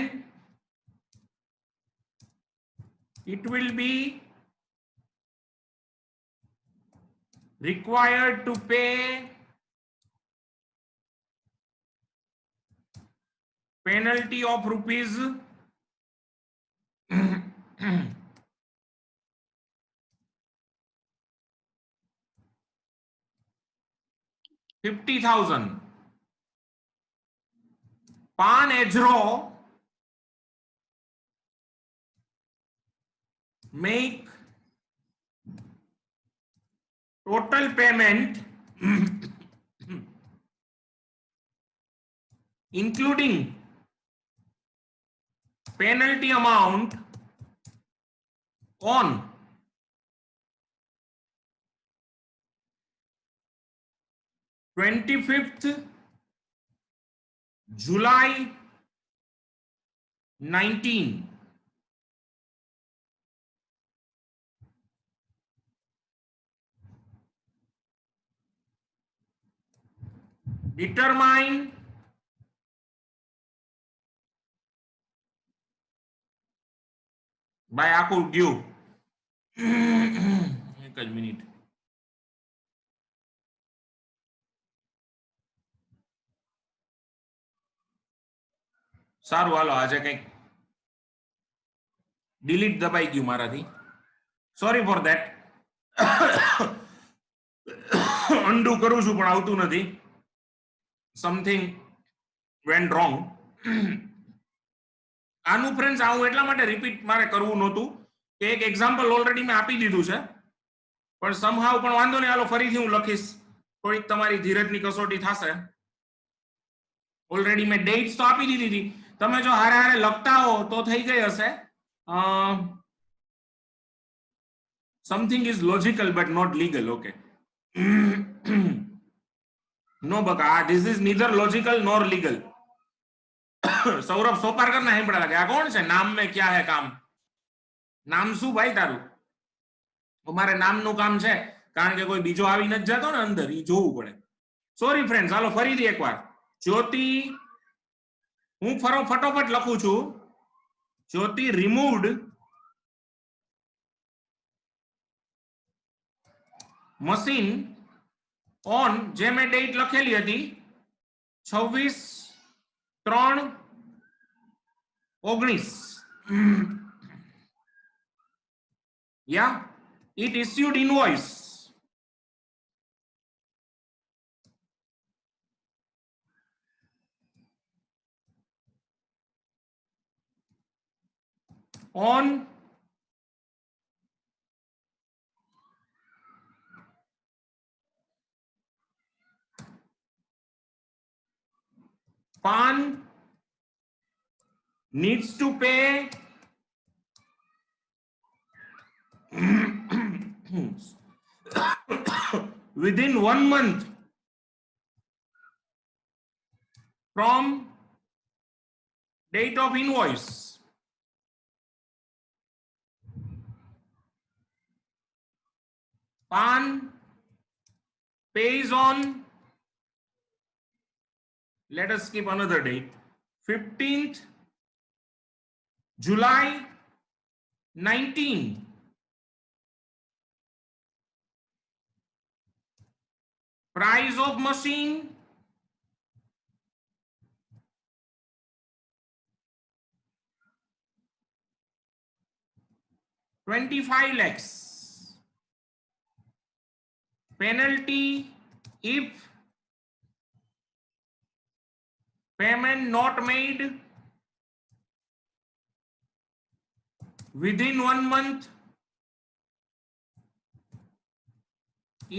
it will be required to pay penalty of rupees 50,000. Pan Agro make total payment including penalty amount on 25th July 19. Determine by Akul due. એક જ minute. સારું હાલો આજે કંઈક delete દબાઈ ગયું મારાથી. Sorry for that. અન્ડુ કરું છું પણ આવતું નથી. Something vent wrong. આનું ફ્રેન્ડ્સ આવું એટલા માટે રિપીટ મારે કરવું નહોતું કે એક એક્ઝામ્પલ ઓલરેડી મેં આપી દીધું છે, પણ સમહાવ પણ વાંધો નહીં, હાલો ફરીથી હું લખીશ, થોડીક તમારી ધીરજની કસોટી થશે. ઓલરેડી મેં ડેટ્સ તો આપી દીધી હતી. તમે જો હારે હારે લખતા હો તો થઈ ગઈ હશે. Something is logical but not legal. Okay. No बका, this is neither logical nor legal. Saurabh Soparkar ना हेंपड़ा लगे. आ कौन છે? નામ में क्या है काम? નામ શું ભાઈ તારું? અમારે નામનું કામ છે, કારણ કે કોઈ બીજો આવી નથી જતો ને અંદર, એ જોવું પડે. સોરી ફ્રેન્ડ્સ, હાલો ફરીથી એકવાર. જ્યોતિ, હું ફટોફટ લખું છું. જ્યોતિ રિમૂવ્ડ મશીન ઓન, જે મેં ડેટ લખેલી હતી 26/3/19. Yeah, it issued invoice on PAN needs to pay within 1 month from date of invoice. PAN pays on, let us skip another date, 15th July 19. Price of machine ₹25 lakhs. Penalty if payment not made within 1 month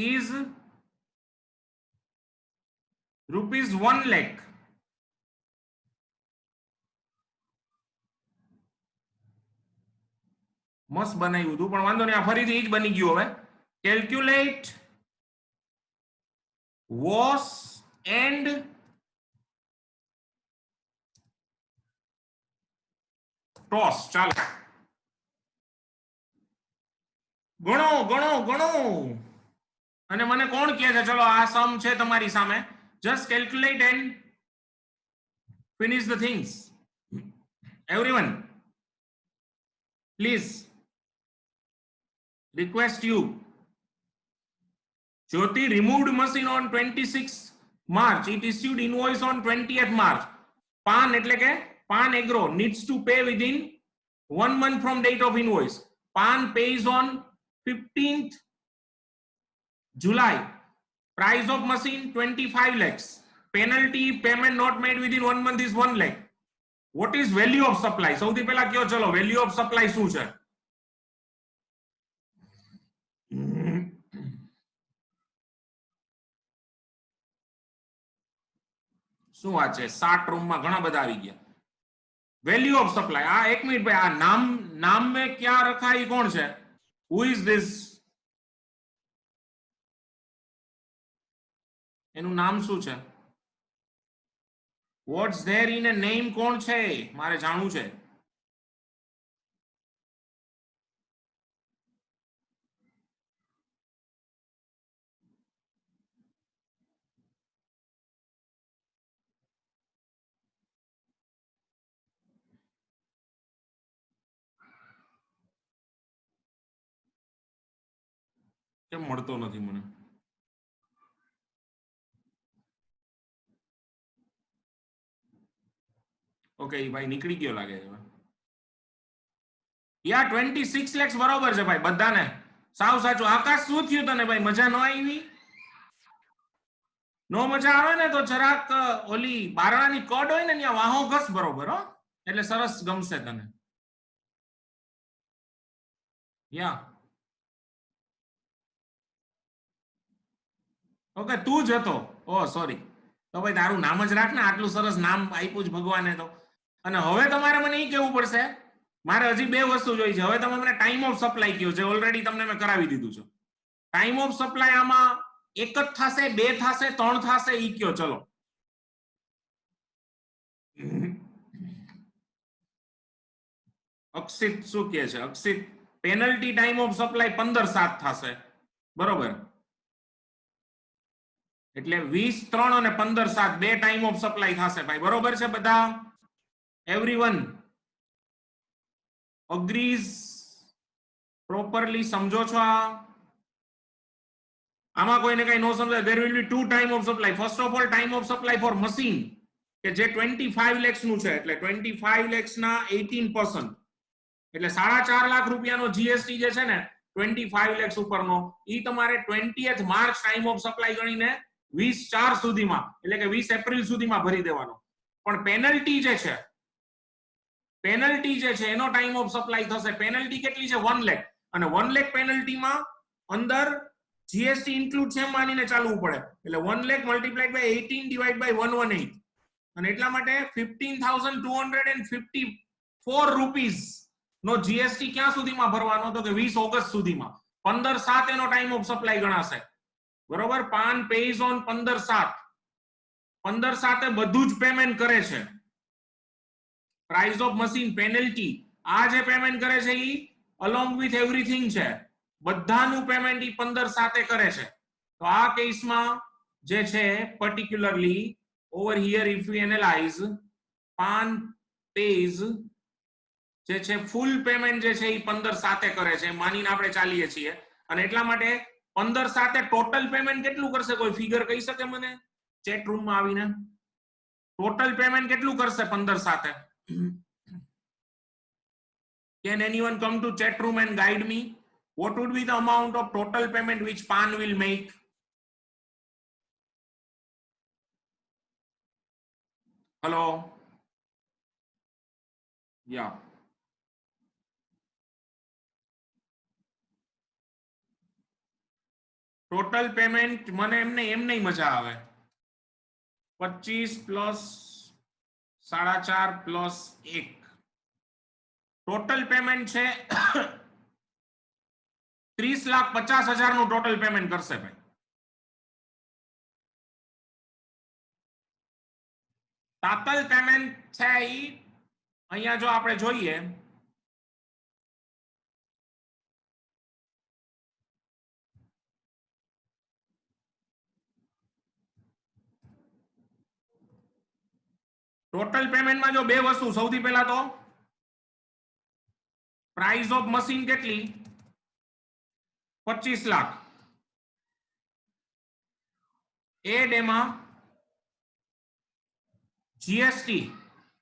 is ₹1 lakh. મસ્ત બનાવ્યું હતું, પણ વાંધો નહીં, આ ફરીથી જ બની ગયું. હવે કેલ્ક્યુલેટ વોશ એન્ડ ટોસ. ચાલો ગણો ગણો ગણો. અને મને કોણ કહે છે ચલો આ સમ છે તમારી સામે, just calculate and finish the things. Everyone, please, request you. Jyoti removed machine on 26 March. It issued invoice on 20th March. PAN એટલે કે PAN Agro needs to pay within 1 month from date of invoice. PAN pays on 15th July. Price of machine 25 lakhs. Penalty payment not made within 1 month is 1 lakh. What is value of supply? સૌથી પહેલા કયો ચલો value of supply શું છે? શું આ છે? 60 રૂમમાં ઘણા બધા આવી ગયા. Value of supply. આ એક મિનિટ ભાઈ, આ નામ में क्या रखा है? कौन છે? Who is this? એનું નામ શું છે? What's there in a name? કોણ છે? મારે જાણવું છે. કેમ મળતો નથી મને? ઓકે, ભાઈ નીકળી ગયો લાગે છે. યા 26 lakhs બરોબર છે ભાઈ બધાને. સાવ સાચું. આકાશ શું થયું તને ભાઈ? મજા ન આવી? નો મજા આવે ને તો જરાક ઓલી બારણાની કડ હોય ને ત્યાં વાહો ઘસ બરોબર, હો, એટલે સરસ ગમશે તને. યા ઓકે, તું જ હતો. ઓ સોરી. તો ભાઈ તારું નામ જ રાખ ને, આટલું સરસ નામ આપ્યું જ ભગવાને તો. અને હવે તમારે મને એ કહેવું પડશે, મારે હજી બે વસ્તુ જોઈ છે. હવે તમે મને ટાઈમ ઓફ સપ્લાય કયો છે, ઓલરેડી તમને મેં કરાવી દીધું છે. ટાઈમ ઓફ સપ્લાય આમાં એક જ થશે, બે થશે, ત્રણ થશે, ઈ કયો. ચલો અક્ષિત શું કહે છે? અક્ષિત પેનલ્ટી ટાઈમ ઓફ સપ્લાય 15/7 થશે, બરોબર? એટલે 20/3 અને 15/7 બે ટાઈમ ઓફ સપ્લાય થશે ભાઈ, બરોબર છે બધા? Everyone agrees properly? સમજો છો? આમાં કોઈને કઈ નો સમજાય, there will be two time of supply. first of all, time of supply for machine કે જે 25 lakhs નું છે, એટલે 25 lakhs ના 18%, એટલે 4.5 લાખ રૂપિયાનો જીએસટી જે છે ને 25 lakhs ઉપરનો, ઈ તમારે 20th March time of supply ગણીને 20/4 સુધીમાં, એટલે કે 20 એપ્રિલ સુધીમાં ભરી દેવાનો. પણ પેનલ્ટી જે છે, પેનલ્ટી જે છે એનો ટાઈમ ઓફ સપ્લાય થશે. પેનલ્ટી કેટલી છે? 1 લાખ. અને 1 લાખ પેનલ્ટીમાં અંદર જીએસટી ઇન્ક્લુડ છે માનીને ચાલવું પડે, એટલે 1 lakh multiplied by 18 divide by 118, અને એટલા માટે 15,254 રૂપીસ નો જીએસટી ક્યાં સુધીમાં ભરવાનો? તો કે 20 ઓગસ્ટ સુધીમાં. 15/7 એનો ટાઈમ ઓફ સપ્લાય ગણાશે, બરોબર? પાન પેઇઝ ઓન 15/7. 15/7 બધું જ પેમેન્ટ કરે છે. પ્રાઇસ ઓફ મશીન, પેનલ્ટી, આ જે પેમેન્ટ કરે છે ઈ અલોંગ વિથ એવરીથિંગ છે, બધાનું પેમેન્ટ ઈ 15/7 કરે છે. તો આ કેસમાં જે છે particularly over here if we analyze, PAN page જે છે ફૂલ પેમેન્ટ જે છે ઈ 15/7 કરે છે માનીને આપણે ચાલીએ છીએ. અને એટલા માટે 15/7 ટોટલ પેમેન્ટ કેટલું કરશે? કોઈ ફિગર કહી શકે મને ચેટ રૂમમાં આવીને? ટોટલ પેમેન્ટ કેટલું કરશે 15/7? Can anyone come to chat room and guide me? What would be the amount of total payment which PAN will make? Hello? Yeah. Total payment મને એમ નહીં મજા આવે. 25 પ્લસ 4.5 પ્લસ 1, ટોટલ પેમેન્ટ છે 30,50,000 નું total payment કરશે ભાઈ. Total payment છે ઈ અહીંયા જો આપણે જોઈએ ટોટલ પેમેન્ટમાં જો બે વસ્તુ, સૌથી પહેલા તો પ્રાઇસ ઓફ મશીન કેટલી? 25 લાખ. એડ એમાં જીએસટી,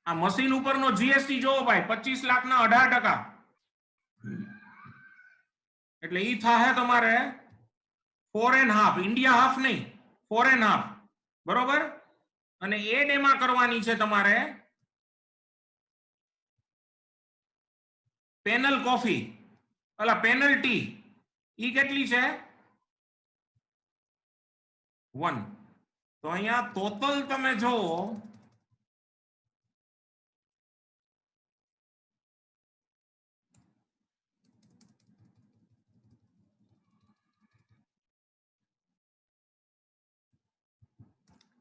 આ મશીન ઉપરનો જીએસટી જોવો ભાઈ, 25 લાખના 18%, એટલે ઈ થાહે તમારે 4.5, ઇન્ડિયા હાફ નહીં, 4.5, બરોબર? અને એડ એમાં કરવાની છે તમારે પેનલ કોફી, અલા પેનલ્ટી, ઈ કેટલી છે? 1. તો અહીંયા ટોટલ તમે જોવો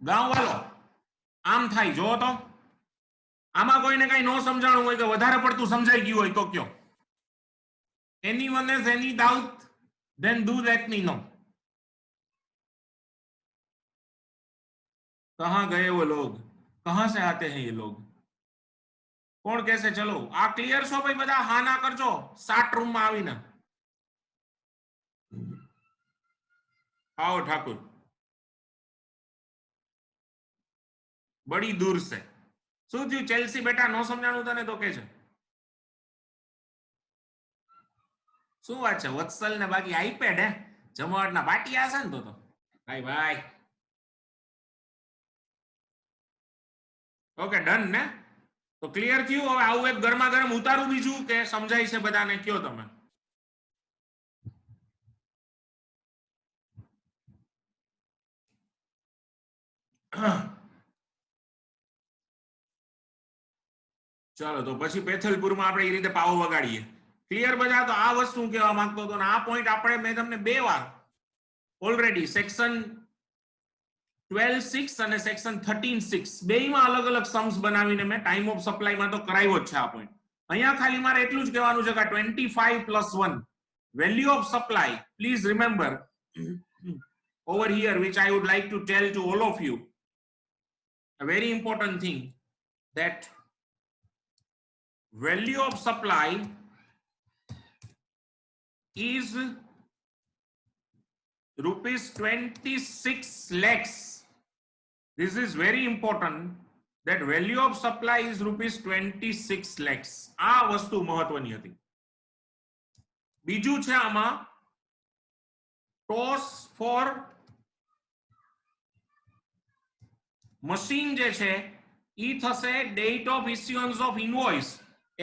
ગાંવ વાળો આમ થાય. જો તો આમાં કોઈને કઈ નો સમજાણું હોય કે વધારે પડતું સમજાઈ ગયું હોય તો કયો. Anyone has any doubt? Then do let me know. कहाँ गए वो लोग? कहाँ से आते हैं ये लोग? કોણ કહેશે? ચલો આ ક્લિયર છો ભાઈ બધા? હા ના કરજો સાટ રૂમ માં આવીને. આવો ઠાકુર, બડી દૂર છે. શું થયું ચેલ્સી બેટા? નો સમજાણું તને તો કે છે? શું વાત છે વત્સલ ને? બાકી આઈપેડ હે જમાવટ ના પાટિયા હશે ને તો ભાઈ ભાઈ. ઓકે ડન ને? તો ક્લિયર થયું? હવે આવું એક ગરમા ગરમ ઉતારું બીજું કે સમજાય છે બધાને? કયો તમે. चलो तो પછી પેથલપુરમાં આપણે એ રીતે પાવો વગાડીએ. ક્લિયર બધા? તો આ વસ્તુ હું કહેવા માંગતો હતો, અને આ પોઈન્ટ આપણે મેં તમને બે વાર ઓલરેડી સેક્શન 12.6 અને સેક્શન 13.6 બેયમાં અલગ અલગ સમ્સ બનાવીને મેં ટાઈમ ઓફ સપ્લાયમાં તો કરાવ્યો જ છે આ પોઈન્ટ. અહીંયા ખાલી મારે એટલું જ કહેવાનું છે કે 25 + 1 value of supply. Please remember over here, which I would like to tell to all of you, a very important thing, that value of supply is rupees 26 lakhs. This is very important, that value of supply is rupees 26 lakhs. આ વસ્તુ મહત્વની હતી. બીજું છે આમાં toss four machine જે છે ઈ થશે date of issuance of invoice,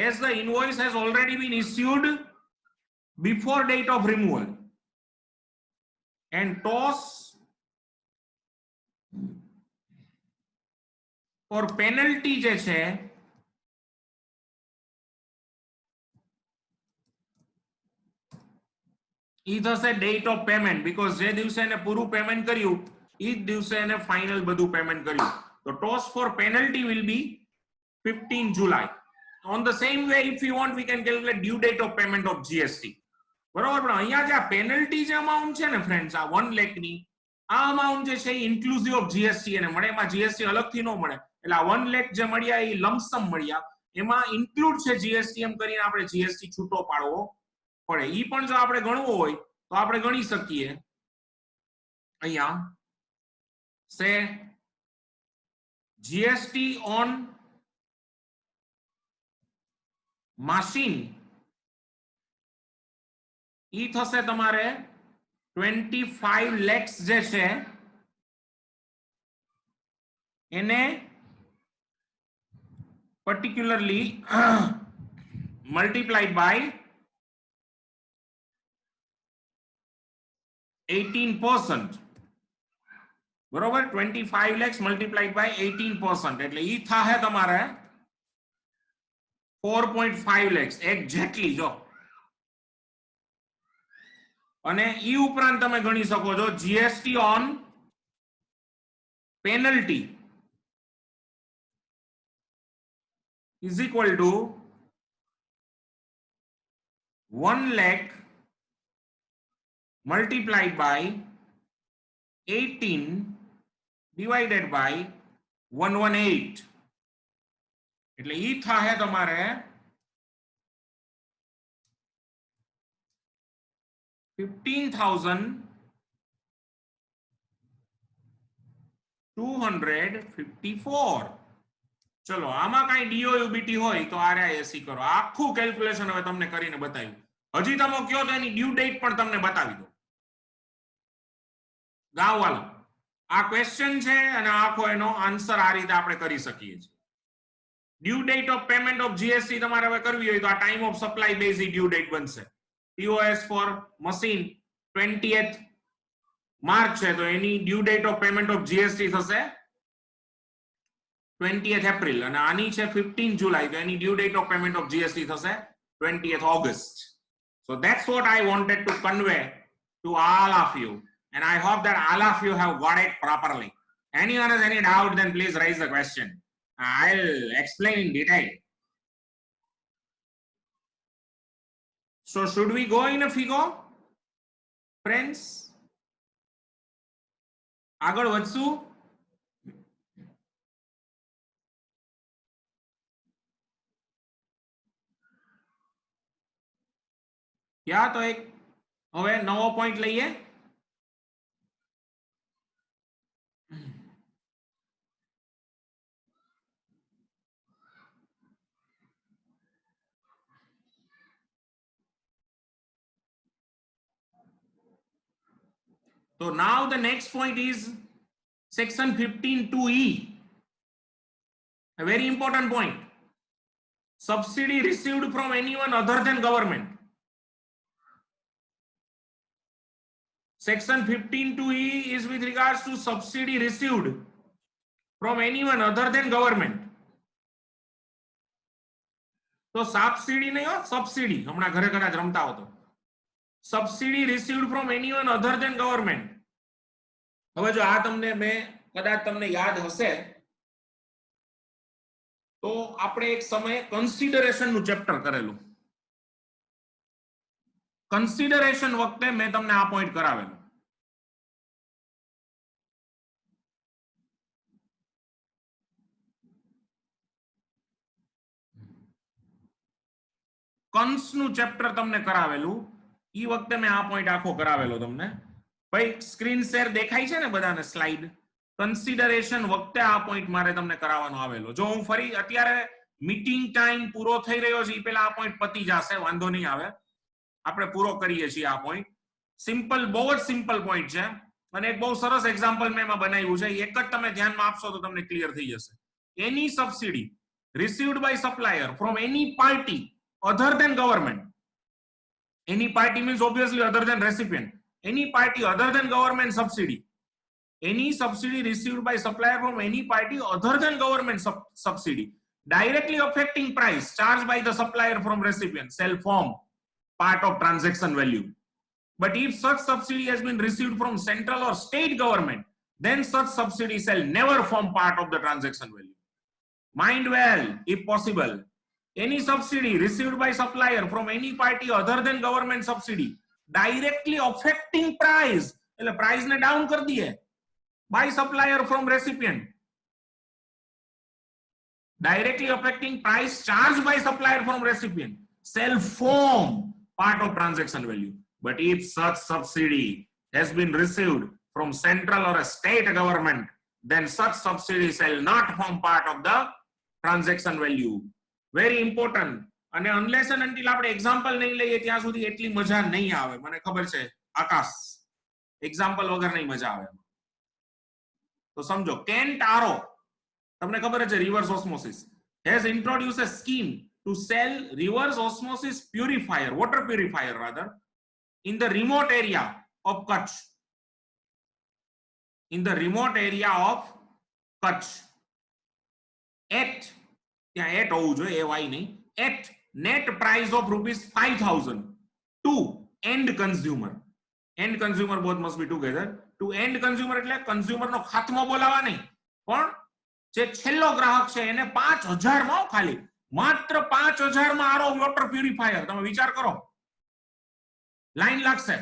as the invoice has already been issued before date of removal. And toss for penalty જે છે ઈ થશે ડેટ ઓફ પેમેન્ટ, બીકોઝ જે દિવસે એને પૂરું પેમેન્ટ કર્યું ઈ જ દિવસે એને ફાઇનલ બધું પેમેન્ટ કર્યું. તો toss for penalty will be 15 July. On the same way, if you want, we can calculate due date of payment of GST. બરોબર? પણ અહીંયા જે આ પેનલ્ટી જે અમાઉન્ટ છે ને ફ્રેન્ડ્સ, આ 1 લાખ ની આ અમાઉન્ટ જે છે ઇન્ક્લુઝિવ ઓફ જીએસટી એને મળે, એમાં જીએસટી અલગથી ન મળે. એટલે આ 1 લાખ જે મળ્યા એ લમસમ મળ્યા, એમાં ઇન્ક્લુડ છે જીએસટી, એમ કરીને આપણે જીએસટી છૂટો પાડવો પડે. ઈ પણ જો આપણે ગણવો હોય તો આપણે ગણી શકીએ. અહીંયા સે જીએસટી ઓન machine ઈ થશે તમારે 25 lakhs જે છે એને particularly multiplied by 18%. બરોબર? 25 lakhs multiplied by 18%, એટલે ઈ થાહે તમારે 4.5 lakhs exactly. જો અને ઈ ઉપરાંત તમે ગણી શકો છો GST on penalty is equal to 1 lakh multiplied by 18 divided by 118. એટલે ઈ થાહે તમારે 15,254. ચલો આમાં કઈ ડીઓયુબીટી હોય તો આરઆઈએસસી કરો. આખું કેલ્ક્યુલેશન હવે તમને કરીને બતાવ્યું. હજી તમે કયો તો એની ડ્યુ ડેટ પણ તમને બતાવી દો. ગાવવાલો આ ક્વેશ્ચન છે અને આખો એનો આન્સર આ રીતે આપણે કરી શકીએ છીએ. Due date of payment of GST તમારે હવે કરવી હોય તો આ time of supply base due date બનશે. TOS for machine 20th March છે તો એની due date of payment of GST થશે 20th April, અને આની છે 15 July તો એની due date of payment of GST થશે 20th August. So that's what I wanted to convey to all of you, and I hope that all of you have got it properly. Anyone has any doubt, then please raise the question. I'll explain in detail. So should we go in a FIGO, friends? આગળ વધશું? યા તો એક હવે નવો point લઈએ. So now the next point is section 15(2)(e). A very important point. Subsidy received from anyone other than government. Section 15(2)(e) is with regards to subsidy received from anyone other than government. તો subsidy નહીં હો, subsidy. હમણાં ઘરે કદાચ રમતા હો તો subsidy received from anyone other than government. હવે જો આ તમને મેં કદાચ તમને યાદ હશે તો આપણે એક સમયે કન્સિડરેશન નું ચેપ્ટર કરેલું. કન્સિડરેશન વખતે મેં તમને આ પોઈન્ટ કરાવેલું. કન્સ નું ચેપ્ટર તમને કરાવેલું. ઈ વખતે મેં આ પોઈન્ટ આખો કરાવેલો તમને. ભાઈ સ્ક્રીન શેર દેખાય છે ને બધાને સ્લાઇડ? કન્સિડરેશન વખતે આ પોઈન્ટ મારે તમને કરાવવાનો આવેલો. જો હું ફરી અત્યારે મીટિંગ ટાઈમ પૂરો થઈ રહ્યો છે એ પહેલા આ પોઈન્ટ પતી જશે, વાંધો નહીં આવે, આપણે પૂરો કરીએ છીએ આ પોઈન્ટ. સિમ્પલ, બહુ જ સિમ્પલ પોઈન્ટ છે અને એક બહુ સરસ એક્ઝામ્પલ મેં એમાં બનાવ્યું છે. એક જ તમે ધ્યાનમાં આપશો તો તમને ક્લિયર થઈ જશે. Any subsidy received by supplier from any party other than government. Any party means obviously other than recipient. Any party other than government subsidy. Any subsidy received by supplier from any party other than government subsidy directly affecting price charged by the supplier from recipient shall form part of transaction value. But if such subsidy has been received from central or state government, then such subsidy shall never form part of the transaction value. Mind well, if possible. Any subsidy received by supplier from any party other than government subsidy directly affecting price, એટલે price ને down કરી દઈએ, by supplier from recipient directly affecting price charged by supplier from recipient shall form part of transaction value. But if such subsidy has been received from central or a state government, then such subsidy shall not form part of the transaction value. Very important. અને unless and until આપણે example નહીં લઈએ ત્યાં સુધી એટલી મજા નહીં આવે, મને ખબર છે આકાશ, એક્ઝામ્પલ વગર નહીં મજા આવે. તો સમજો કેન્ટ આરો, તમને ખબર છે reverse osmosis, has introduce a scheme to sell reverse osmosis purifier, water purifier rather, in the remote area of Kutch. In the remote area of Kutch at, ત્યાં એટ હોવું જોઈએ, એ વાય નહીં, at net price of ₹5,000 to end consumer. End consumer both must be together. To end consumer એટલે consumer નો ખાતમો બોલાવા નહીં, પણ જે છેલ્લો ગ્રાહક છે એને 5,000 માં, ખાલી માત્ર 5,000 માં આરો વોટર પ્યુરિફાયર. તમે વિચાર કરો, લાઈન લાગશે.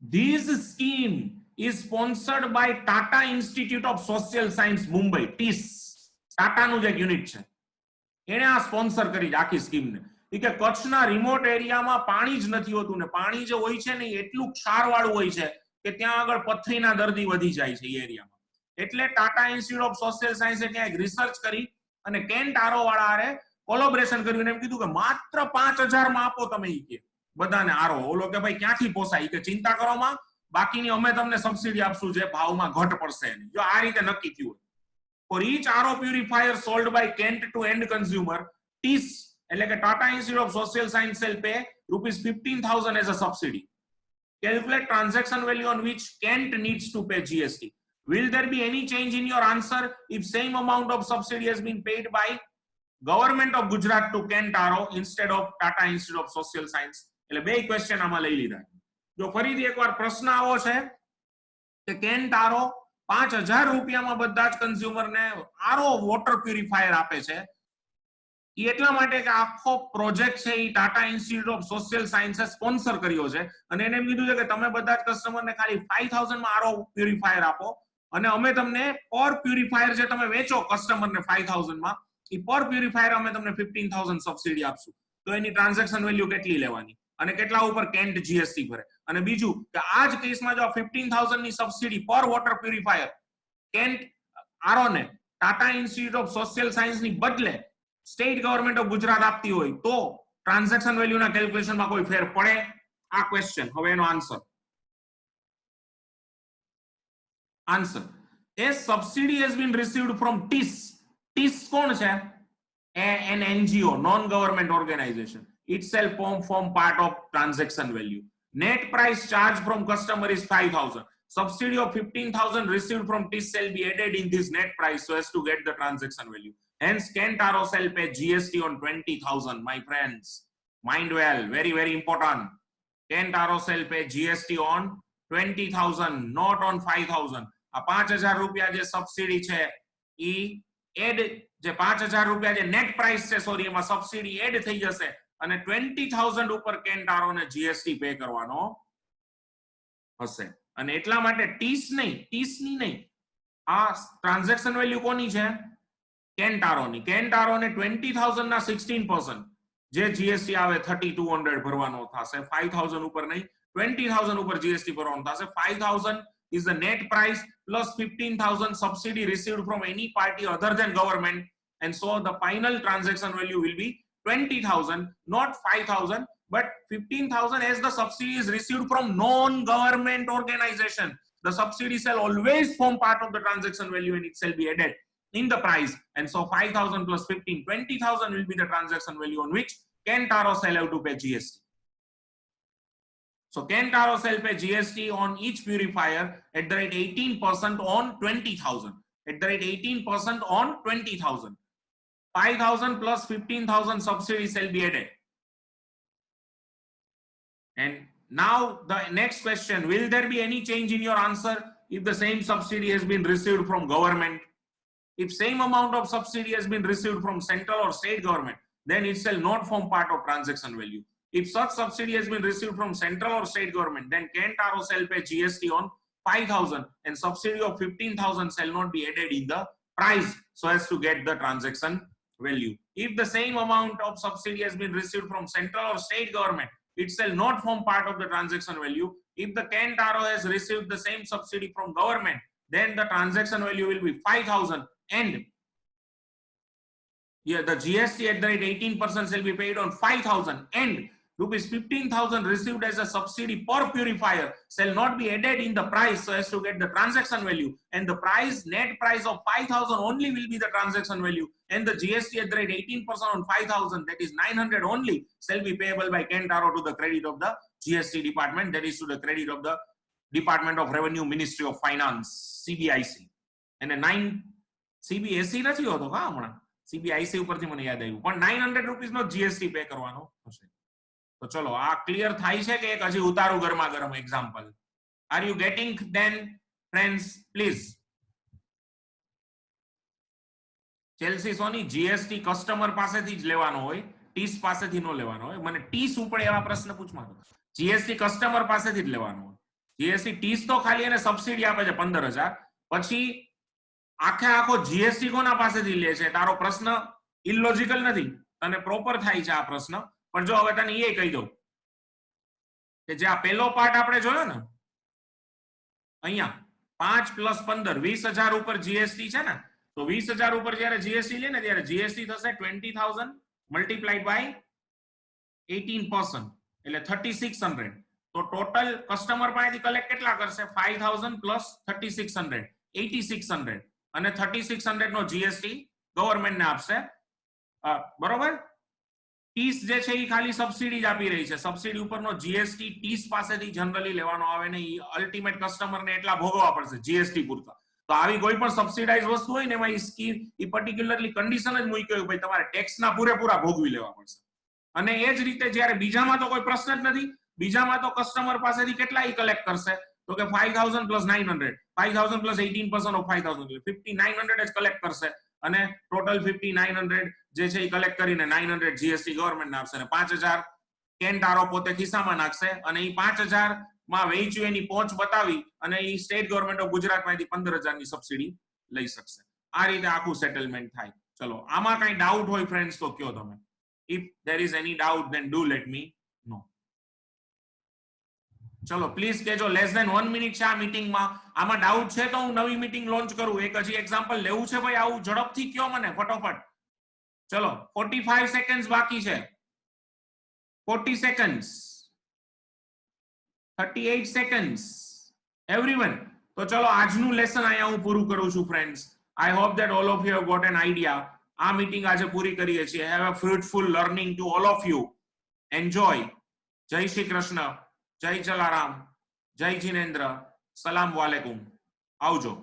This scheme is sponsored by Tata Institute of Social Science, Mumbai, TISS. ટાટાનું જે યુનિટ છે એને આ સ્પોન્સર કરી આખી સ્કીમને. એ કે કચ્છના રિમોટ એરિયામાં પાણી જ નથી હોતું ને પાણી જે હોય છે ને એટલું ક્ષારવાળું હોય છે કે ત્યાં આગળ પથરીના દર્દી વધી જાય છે એ એરિયામાં. એટલે ટાટા ઇન્સ્ટિટ્યૂટ ઓફ સોશિયલ સાયન્સે ત્યાં એક રિસર્ચ કરી અને કેન્ટ આરો વાળા હારે કોલોબરેશન કર્યું અને એમ કીધું કે માત્ર 5,000 માં આપો તમે ઈ કે બધાને આરો. ઓલો કે ભાઈ ક્યાંથી પોસાય, કે ચિંતા કરો માં, બાકીની અમે તમને સબસિડી આપશું જે ભાવમાં ઘટ પડશે એની. જો આ રીતે નક્કી થયું. For each RO purifier sold by Kent to end consumer, TISS, એટલે કે Tata Institute of Social Science shall pay ₹15,000 as a subsidy. Calculate transaction value on which Kent needs to pay GST. Will there be any change in your answer if same amount of subsidy has been paid by Government of Gujarat to Kent RO instead of Tata Institute of Social Science? એટલે બે question આમાં લઈ લીધા. જો ફરીથી એકવાર પ્રશ્ન આવો છે કે કેન્ટ આરો 5,000 રૂપિયામાં બધા જ કન્ઝ્યુમરને આરો વોટર પ્યુરિફાયર આપે છે. એ એટલા માટે કે આખો પ્રોજેક્ટ છે એ ટાટા ઇન્સ્ટિટ્યૂટ ઓફ સોશિયલ સાયન્સે સ્પોન્સર કર્યો છે અને એને એમ કીધું છે કે તમે બધા જ કસ્ટમરને ખાલી 5,000 માં આરો પ્યુરિફાયર આપો અને અમે તમને પર પ્યુરિફાયર જે તમે વેચો કસ્ટમરને 5,000 માં, એ પર પ્યુરિફાયર અમે તમને 15,000 સબસિડી આપશું. તો એની ટ્રાન્ઝેક્શન વેલ્યુ કેટલી લેવાની અને કેટલા ઉપર કેન્ટ જીએસટી ભરે. અને બીજું કે આ જ કેસમાં જો 15,000 ની સબસિડી પર વોટર પ્યુરિફાયર કેન્ટ આરો ને Tata institute of social science ની બદલે સ્ટેટ ગવર્મેન્ટ ઓફ ગુજરાત આપતી હોય તો ટ્રાન્ઝેક્શન વેલ્યુ ના કેલ્ક્યુલેશનમાં કોઈ ફેર પડે? આ ક્વેશ્ચન. હવે એનો answer A subsidy has been received from TISS. TISS કોણ છે? an NGO, non government organization. It shall form part of transaction value. Net price charged from customer is 5,000. Subsidy of 15,000 received from TISS shall be added in this net price so as to get the transaction value. Hence, Kentaro shall pay GST on 20,000. My friends, mind well, very, very important. Kentaro shall pay GST on 20,000, not on 5,000. આ 5,000 રૂપિયા જે subsidy છે ઈ add જે 5,000 રૂપિયા જે net price છે sorry એમાં subsidy add થઈ જશે અને 20,000 ઉપર કેન્ટારો ને જીએસટી પે કરવાનો હશે અને એટલા માટે 30 ની નહીં આ ટ્રાન્ઝેક્શન વેલ્યુ કોની છે કેન્ટારોની કેન્ટારોને 20,000 ના 16% જે જીએસટી આવે 3,200 ભરવાનો થશે 5,000 ઉપર નહીં 20,000 ઉપર જીએસટી ભરવાનો થશે 5,000 is the net price plus 15,000 subsidy received from any party other than government, and so the final transaction value will be 20,000, not 5,000, but 15,000 as the subsidy is received from non-government organization. The subsidy shall always form part of the transaction value and it shall be added in the price, and so 5,000 plus 15, 20,000 will be the transaction value on which Kentaro shall have to pay GST. So Kentaro shall pay GST on each purifier at the rate 18% on 20,000. At the rate 18% on 20,000. 5,000 plus 15,000 subsidy shall be added. And now the next question, will there be any change in your answer if the same subsidy has been received from government? If same amount of subsidy has been received from central or state government, then it shall not form part of transaction value. If such subsidy has been received from central or state government, then Kentaro shall pay GST on 5,000 and subsidy of 15,000 shall not be added in the price so as to get the transaction value. If the same amount of subsidy has been received from central or state government, it shall not form part of the transaction value. If the Kentaro has received the same subsidy from government, then the transaction value will be 5,000 and the GST at the rate 18% shall be paid on 5,000 and rupees 15,000 received as a subsidy per purifier shall not be added in the price so as to get the transaction value, and the price net price of 5,000 only will be the transaction value, and the GST at the rate 18% on 5,000, that is 900 only, shall be payable by Kentaro to the credit of the GST department, that is to the credit of the Department of Revenue, Ministry of Finance, CBIC. And a 9 CBSC નથી હોતો કા હમણાં CBIC ઉપરથી મને યાદ આવ્યું પણ 900 rupees નો GST pay કરવાનો હશે. તો ચલો આ ક્લિયર થાય છે કે એક હજી ઉતારું ગરમા ગરમ example? Are you getting then friends please? ચેલ્સી સોની જીએસટી કસ્ટમર પાસેથી જ લેવાનો હોય, ટીસ પાસેથી નો લેવાનો હોય. મને ટીસ ઉપડે એવા પ્રશ્ન પૂછમાં તો જીએસટી કસ્ટમર પાસેથી જ લેવાનો હોય. જીએસટી ટીસ તો ખાલી એને સબસિડી આપે છે 15,000, પછી આખે આખો જીએસટી કોના પાસેથી લે છે? તારો પ્રશ્ન ઇલોજિકલ નથી, તને પ્રોપર થાય છે આ પ્રશ્ન. પણ જો હવે તને એ કહી દઉં કે જે આ પહેલો પાર્ટ આપણે જોયો ને અહીંયા 5 + 15 20,000 ઉપર જીએસટી છે ને, તો 20,000 ઉપર જ્યારે જીએસટી લે ને ત્યારે જીએસટી થશે 20,000 મલ્ટીપ્લાઈડ બાય 18% એટલે 3,600. તો ટોટલ કસ્ટમર પાસેથી કલેક્ટ કેટલા કરશે? 5,000 + 3,600 8,600 અને 3,600 નો જીએસટી ગવર્નમેન્ટ ને આપશે. બરોબર? ટીસ જે છે એ ખાલી સબસિડી જ આપી રહી છે, સબસિડી ઉપરનો જીએસટી ટીસ પાસેથી જનરલી લેવાનો આવે ને એ અલ્ટિમેટ કસ્ટમરને એટલા ભોગવવા પડશે જીએસટી પૂરતા. તો આવી કોઈ પણ સબસિડાઇઝ વસ્તુ હોય ને એમાં એ સ્કીમ એ પર્ટિક્યુલરલી કન્ડિશન જ મૂક્યો કે ભાઈ તમારે ટેક્સના પૂરેપૂરા ભોગવી લેવા પડશે. અને એ જ રીતે જ્યારે બીજામાં તો કોઈ પ્રશ્ન જ નથી, બીજામાં તો કસ્ટમર પાસેથી કેટલા ઈ કલેક્ટ કરશે? તો કે 5,000 + 900, 5,000 + 18% of 5,000 એટલે 5,900 જ કલેક્ટ કરશે અને ટોટલ 5,900 જે છે એ કલેક્ટ કરીને 900 જીએસટી ગવર્નમેન્ટ આપશે અને 5,000 કેન્ટારો પોતે ખિસ્સામાં નાખશે અને એ 5,000 માં વેચ્યું એની પહોંચ બતાવી અને એ સ્ટેટ ગવર્નમેન્ટ ઓફ ગુજરાતમાંથી 15,000 ની સબસિડી લઈ શકશે. આ રીતે આખું સેટલમેન્ટ થાય. ચલો આમાં કઈ ડાઉટ હોય ફ્રેન્ડ્સ તો કયો તમે. If there is any doubt then do let me know. ચલો પ્લીઝ કેજો. લેસ ધેન 1 મિનિટ છે આ મીટિંગમાં. આમાં ડાઉટ છે તો હું નવી મીટિંગ લોન્ચ કરું. એક હજી એક્ઝામ્પલ લેવું છે ભાઈ, આવું ઝડપથી કયો મને ફટાફટ. ચલો 45 સેકન્ડ્સ બાકી છે. 40 સેકન્ડ્સ, 38 સેકન્ડ્સ, એવરીવન. તો ચલો આજનું લેસન અહીંયા હું પૂરું કરું છું friends. I hope that all of you have got an idea. આ મીટિંગ આજે પૂરી કરીએ છીએ. Have a fruitful learning to all of you. Enjoy. Jai Shri Krishna, જય જલારામ, જય જીનેન્દ્ર, સલામ વાલેકુમ. આવજો.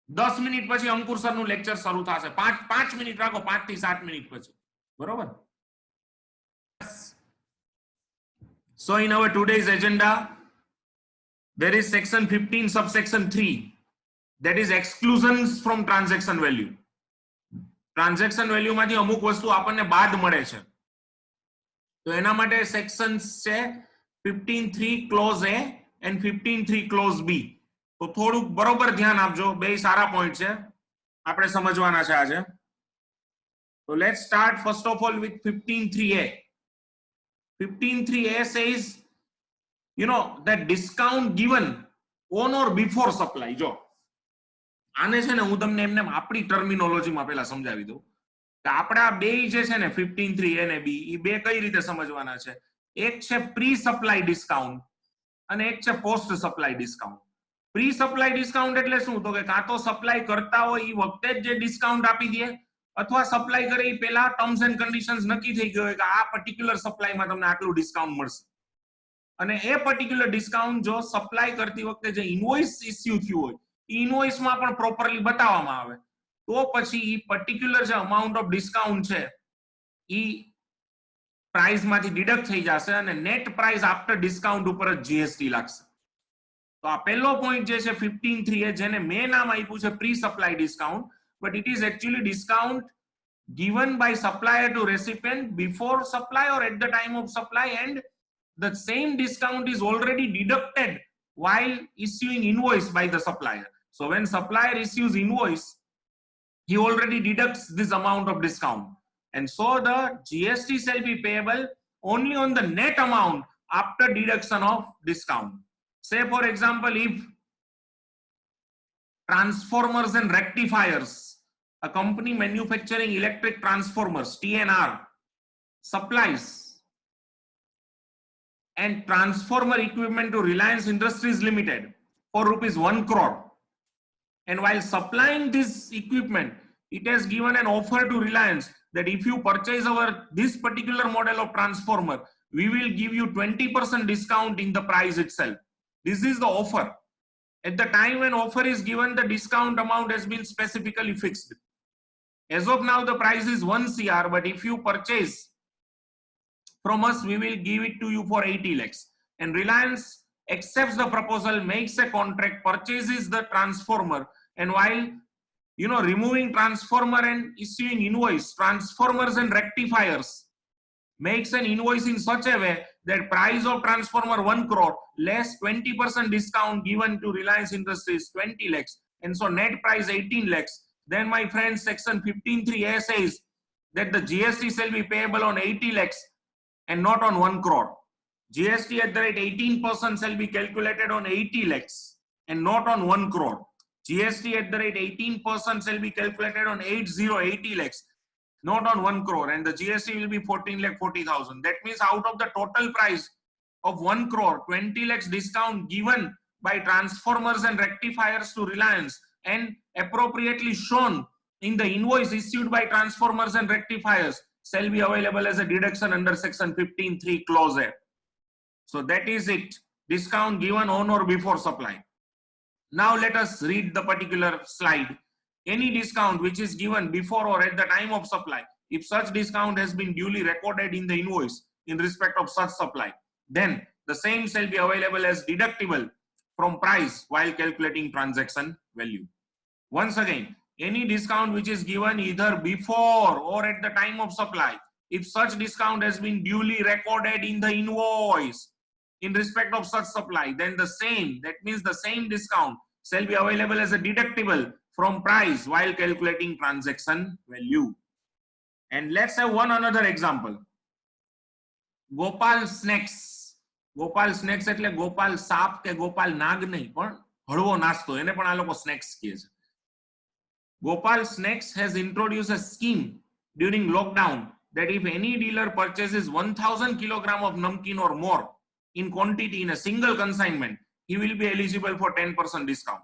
10 મિનિટ પછી અંકુર સર નું લેક્ચર શરૂ થશે. 5 મિનિટ રાખો, 5 થી 7 મિનિટ પછી. બરોબર? So in our today's agenda, there is section 15 subsection 3, that is exclusions from transaction value. Transaction value માંથી અમુક વસ્તુ આપણને બાદ મળે છે, તો એના માટે સેક્શન્સ છે 15.3 clause A and 15.3 clause B. તો થોડુંક બરોબર ધ્યાન આપજો, બે સારા પોઈન્ટ છે, આપણે સમજવાના છે આજે. તો let's start first of all with 15.3A. 15.3A says, you know, that discount given on or before supply. જો આને છે ને હું તમને એમને આપણી ટર્મિનોલોજીમાં પહેલા સમજાવી દઉં કે આપણા બે જે છે ને 15.3A ને B, એ બે કઈ રીતે સમજવાના છે. એક છે પ્રી સપ્લાય ડિસ્કાઉન્ટ અને એક છે post supply discount. Pre supply discount એટલે શું, તો કે કાં તો સપ્લાય કરતા હોય એ વખતે જ જે ડિસ્કાઉન્ટ આપી દે, અથવા સપ્લાય કરે એ પહેલા ટર્મ્સ એન્ડ કન્ડિશન્સ નક્કી થઈ ગયો હોય કે આ પર્ટિક્યુલર સપ્લાયમાં તમને આટલું ડિસ્કાઉન્ટ મળશે, અને એ પર્ટિક્યુલર ડિસ્કાઉન્ટ જો સપ્લાય કરતી વખતે જે ઇનવોઇસ ઇસ્યુ થયું હોય ઇનવોઇસમાં પણ પ્રોપરલી બતાવવામાં આવે, તો પછી ઈ પર્ટિક્યુલર જે અમાઉન્ટ ઓફ ડિસ્કાઉન્ટ છે ઈ પ્રાઇસ માંથી ડિડક્ટ થઈ જશે અને નેટ પ્રાઇસ આફ્ટર ડિસ્કાઉન્ટ ઉપર જ જીએસટી લાગશે. તો આ પહેલો પોઈન્ટ જે છે 15.3A, જેને મેં નામ આપ્યું છે pre supply discount, but it is actually discount given by supplier to recipient before supply or at the time of supply, and the same discount is already deducted while issuing invoice by the supplier. So when supplier issues invoice, he already deducts this amount of discount, and so the GST shall be payable only on the net amount after deduction of discount. Say for example, if transformers and rectifiers, a company manufacturing electric transformers, TNR, supplies and transformer equipment to Reliance Industries Limited for rupees 1 crore. And while supplying this equipment, it has given an offer to Reliance that if you purchase this particular model of transformer, we will give you 20% discount in the price itself. This is the offer. At the time when offer is given, the discount amount has been specifically fixed. As of now, the price is 1 CR, but if you purchase from us, we will give it to you for 80 lakhs. And Reliance accepts the proposal, makes a contract, purchases the transformer, and while removing transformer and issuing invoice, transformers and rectifiers, makes an invoice in such a way that price of transformer 1 crore less 20% discount given to Reliance Industries 20 lakhs, and so net price 18 lakhs. Then my friend, section 15.3A says that the GST shall be payable on 80 lakhs and not on 1 crore. GST at the rate 18% shall be calculated on 80 lakhs and not on 1 crore. GST at the rate 18% shall be calculated on 80 lakhs, not on 1 crore, and the GST will be 14 lakh 40,000. That means out of the total price of 1 crore, 20 lakhs discount given by transformers and rectifiers to Reliance and appropriately shown in the invoice issued by transformers and rectifiers shall be available as a deduction under section 15.3 clause A. So that is it. Discount given on or before supply. Now let us read the particular slide. Any discount which is given before or at the time of supply, if such discount has been duly recorded in the invoice in respect of such supply, then the same shall be available as deductible from price while calculating transaction value. Once again, any discount which is given either before or at the time of supply, if such discount has been duly recorded in the invoice in respect of such supply, then the same, that means the same discount shall be available as a deductible from price while calculating transaction value. And let's have one another example. Gopal snacks. Gopal snacks એટલે ગોપાલ સાપ કે ગોપાલ નાગ નહીં, પણ હળવો નાસ્તો, એને પણ આ લોકો snacks કહે છે. Gopal Snacks has introduced a scheme during lockdown that if any dealer purchases 1,000 kilogram of namkeen or more in quantity in a single consignment, he will be eligible for 10% discount.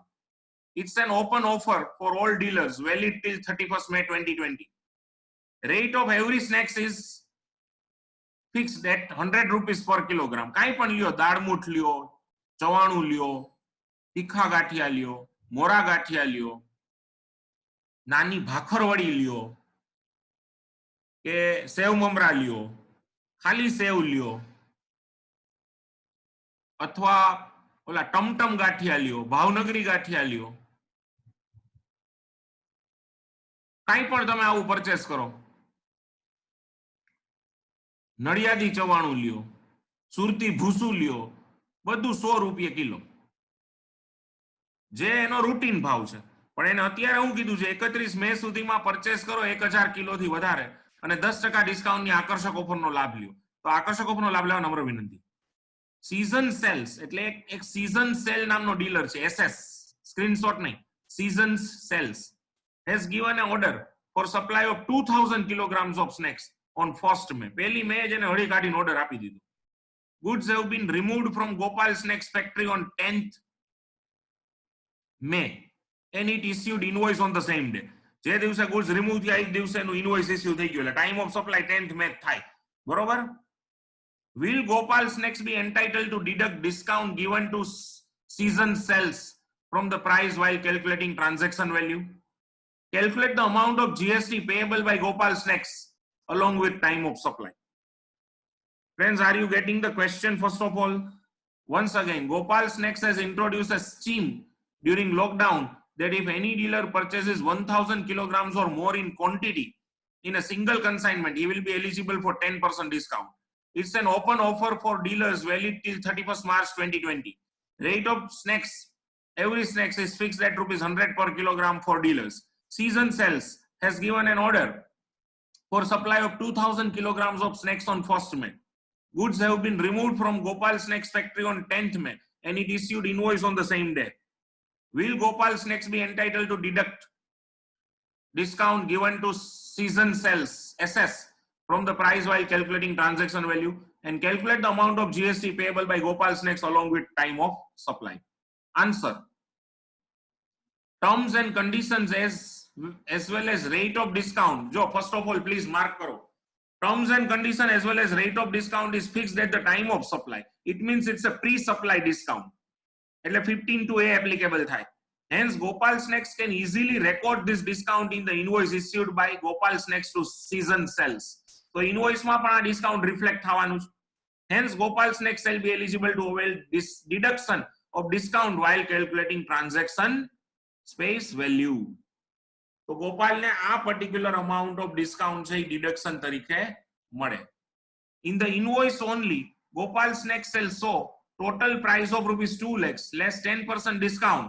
It's an open offer for all dealers, valid till 31st May 2020. Rate of every snacks is fixed at 100 rupees per kilogram. કાઈ પણ લ્યો, દાળમૂઠ લ્યો, ચવાણું લ્યો, તીખા ગાંઠિયા લ્યો, મોરા ગાંઠિયા લ્યો, નાની ભાખરવડી લ્યો કે સેવ મમરા લ્યો, ખાલી સેવ લ્યો, અથવા ઓલા ટમટમ ગાંઠિયા લ્યો, ભાવનગરી ગાંઠિયા લ્યો, કાંઈ પણ તમે આવું પરચેસ કરો, નડિયાદી ચવાણું લ્યો, સુરતી ભૂસું લ્યો, બધું 100 રૂપિયા કિલો, જે એનો રૂટીન ભાવ છે. પણ એને અત્યારે હું કીધું છે 31 મે સુધીમાં પરચેસ કરો 1000 કિલોથી વધારે અને 10% ડિસ્કાઉન્ટની આકર્ષક ઓફરનો લાભ લ્યો. તો આકર્ષક ઓફરનો લાભ લેવા નમ્ર વિનંતી. सीजन सेल्स એટલે એક सीजन सेल નામનો ડીલર છે, SS, સ્ક્રીનશોટ નહીં, season sales has given an order for supply of 2000 kilograms of snacks on 1st May. પહેલી મે જેને હળી કાઢીને ઓર્ડર આપી દીધો. Goods have been removed from Gopal Snacks factory on 10th May and it issued invoice on the same day. જે દિવસે goods remove થયા એ દિવસે એનું ઇન્વોઇસ ઇસ્યુ થઈ ગયું, એટલે time of supply 10th May થાય. બરોબર? Will Gopal Snacks be entitled to deduct discount given to season sales from the price while calculating transaction value? Calculate the amount of GST payable by Gopal Snacks along with time of supply. Friends, are you getting the question? First of all, once again, Gopal Snacks has introduced a scheme during lockdown that if any dealer purchases 1000 kilograms or more in quantity in a single consignment, he will be eligible for 10% discount. It's an open offer for dealers valid till 31st March 2020. Rate of snacks, every snacks is fixed at rupees 100 per kilogram for dealers. Season Sales has given an order for supply of 2000 kilograms of snacks on 1st May. Goods have been removed from Gopal Snacks factory on 10th May and it issued invoice on the same day. Will Gopal Snacks be entitled to deduct discount given to Season Sales SS from the price while calculating transaction value and calculate the amount of GST payable by Gopal Snacks along with time of supply? Answer. Terms and conditions as well as rate of discount. Jo, first of all, please mark karo. Terms and condition as well as rate of discount is fixed at the time of supply. It means it's a pre-supply discount. એટલે 15(2)A applicable થાય. Hence, Gopal Snacks can easily record this discount in the invoice issued by Gopal Snacks to Season Sales. So, invoice માં પણ આ discount reflect થવાનું છે. Hence, Gopal Snacks shall be eligible to avail this deduction of discount while calculating transaction space value. તો ગોપાલને આ particular amount of discount છે deduction તરીકે મળે. In the invoice only, Gopal Snacks shall show total price of rupees 2 lakhs less 10% discount,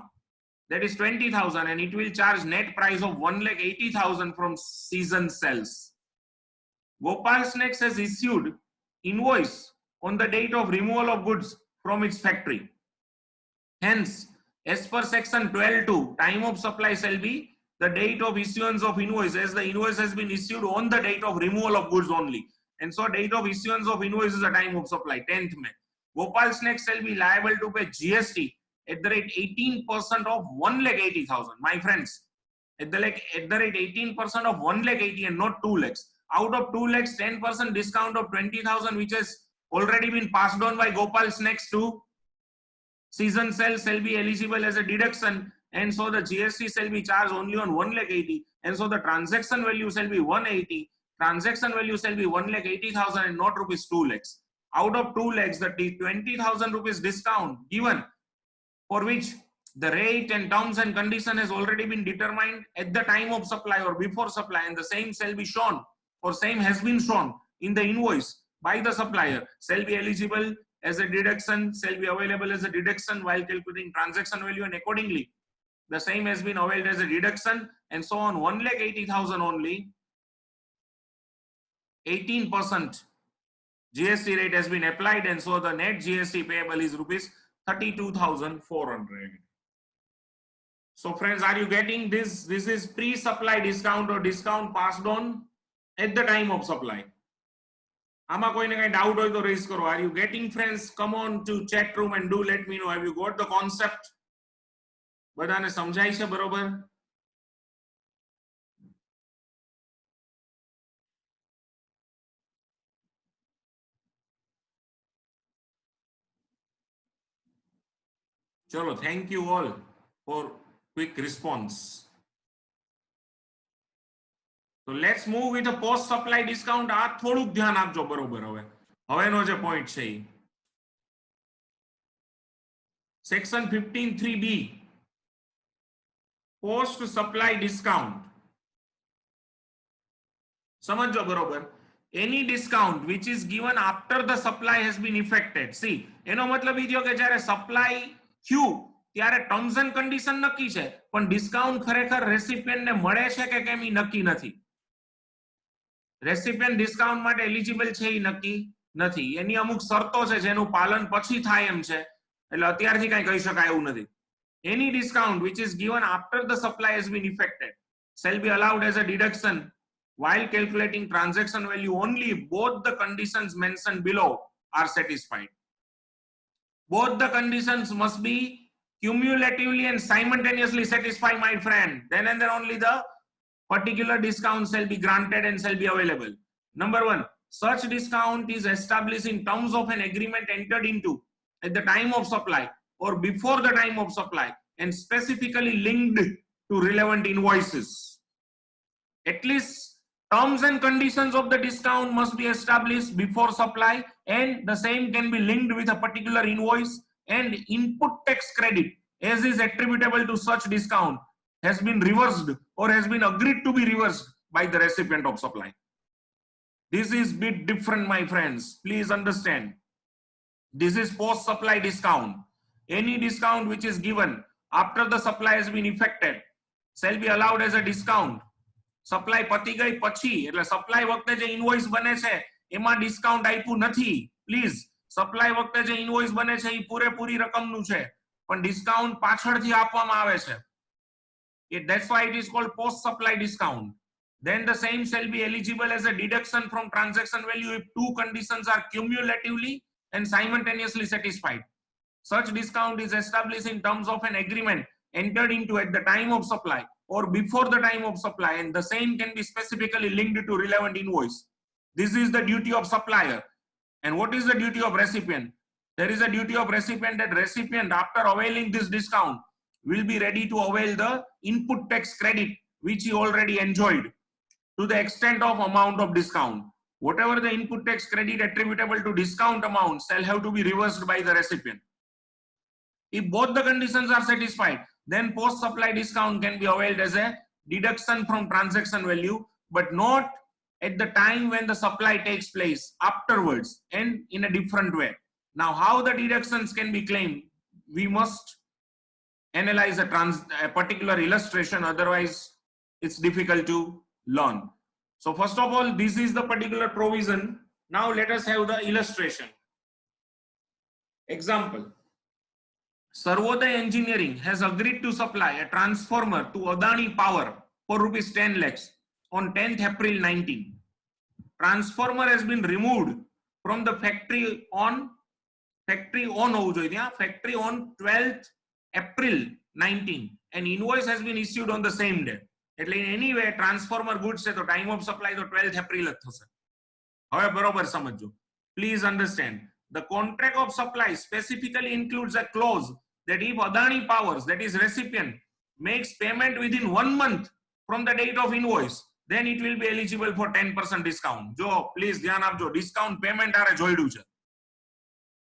that is 20,000, and it will charge net price of 1,80,000 from Season Sales. Gopal Snacks has issued invoice on the date of removal of goods from its factory. Hence, as per section 12(2), time of supply shall be the date of issuance of invoice, as the invoice has been issued on the date of removal of goods only. And so date of issuance of invoice is the time of supply, 10th May. Gopal Snacks shall be liable to pay GST at the rate 18% of 1,80,000. My friends, at the rate 18% of 1,80,000 and not 2 lakhs. Out of 2 lakhs, 10% discount of 20,000, which has already been passed on by Gopal Snacks to Season Sales, shall be eligible as a deduction, and so the GST shall be charged only on 1,80,000, and so the transaction value shall be 180. Transaction value shall be 1,80,000 and not rupees 2 lakhs. Out of 2 lakhs, the 20,000 rupees discount given, for which the rate and terms and condition has already been determined at the time of supply or before supply, and the same shall be shown or same has been shown in the invoice by the supplier, shall be eligible as a deduction, shall be available as a deduction while calculating transaction value, and accordingly the same has been availed as a deduction, and so on 1,80,000 only 18% GST rate has been applied, and so the net GST payable is rupees 32,400. So friends, are you getting this? This is pre-supply discount or discount passed on at the time of supply. આમાં કોઈને કઈ doubt હોય તો raise કરો. Are you getting, friends? Come on to chat room and do let me know. Have you got the concept? બધાને સમજાય છે બરોબર? ચલો, thank you all for quick response. So let's move with a post supply discount. આ થોડુંક ધ્યાન આપજો બરોબર. હવેનો જે પોઈન્ટ છે ઈ section 15(3)(b post supply discount. સમજો બરોબર. any discount which is given after the supply has been effected. See, એનો મતલબ ઈ થયો કે જ્યારે સપ્લાય થયું ત્યારે ટર્મ્સ એન્ડ કન્ડિશન નક્કી છે, પણ ડિસ્કાઉન્ટ ખરેખર રેસિપિયન્ટ ને મળે છે કે કેમ ઈ નક્કી નથી. રેસિપિયન્ટ ડિસ્કાઉન્ટ માટે એલિજિબલ છે ઈ નક્કી નથી. એની અમુક શરતો છે જેનું પાલન પછી થાય એમ છે, એટલે અત્યારથી કઈ કહી શકાય એવું નથી. Any discount which is given after the supply has been effected shall be allowed as a deduction while calculating transaction value only if both the conditions mentioned below are satisfied. Both the conditions must be cumulatively and simultaneously satisfied, my friend. Then and then only the particular discount shall be granted and shall be available. Number one, such discount is established in terms of an agreement entered into at the time of supply or before the time of supply and specifically linked to relevant invoices. At least terms and conditions of the discount must be established before supply, and the same can be linked with a particular invoice, and input tax credit as is attributable to such discount has been reversed or has been agreed to be reversed by the recipient of supply. This is bit different, my friends. Please understand. This is post supply discount. Any discount which is given after the supply has been effected shall be allowed as a discount. Supply પતી ગઈ પછી, એટલે supply વખતે જે invoice બને છે એમાં discount આપ્યું નથી. પ્લીઝ, સપ્લાય વખતે જે ઇનવોઇસ બને છે એ પૂરેપૂરી રકમનું છે, પણ ડિસ્કાઉન્ટ પાછળથી આપવામાં આવે છે. That's why it is called post supply discount. Then the same shall be eligible as a deduction from transaction value if two conditions are cumulatively and simultaneously satisfied. Such discount is established in terms of an agreement entered into at the time of supply or before the time of supply, and the same can be specifically linked to relevant invoice. This is the duty of supplier. And what is the duty of recipient? There is a duty of recipient that recipient, after availing this discount, will be ready to avail the input tax credit which he already enjoyed to the extent of amount of discount. Whatever the input tax credit attributable to discount amount shall have to be reversed by the recipient. If both the conditions are satisfied, then post supply discount can be availed as a deduction from transaction value, but not at the time when the supply takes place, afterwards and in a different way. Now, how the deductions can be claimed, we must analyze a particular illustration, otherwise it's difficult to learn. So first of all, this is the particular provision. Now let us have the illustration. Example. Sarvodaya Engineering has agreed to supply a transformer to Adani Power for rupees 10 lakhs on 10th April 19. Transformer has been removed from the factory on 12th April 19 and invoice has been issued on the same day. એટલે in any way transformer goods છે તો time of supply તો 12th April જ થશે. હવે બરોબર સમજો. Please understand. The contract of supply specifically includes a clause that if Adani Powers, that is recipient, makes payment within 1 month from the date of invoice, then it will be eligible for 10% discount. જો please ધ્યાન આપજો, discount payment આરે જોઈડું છે.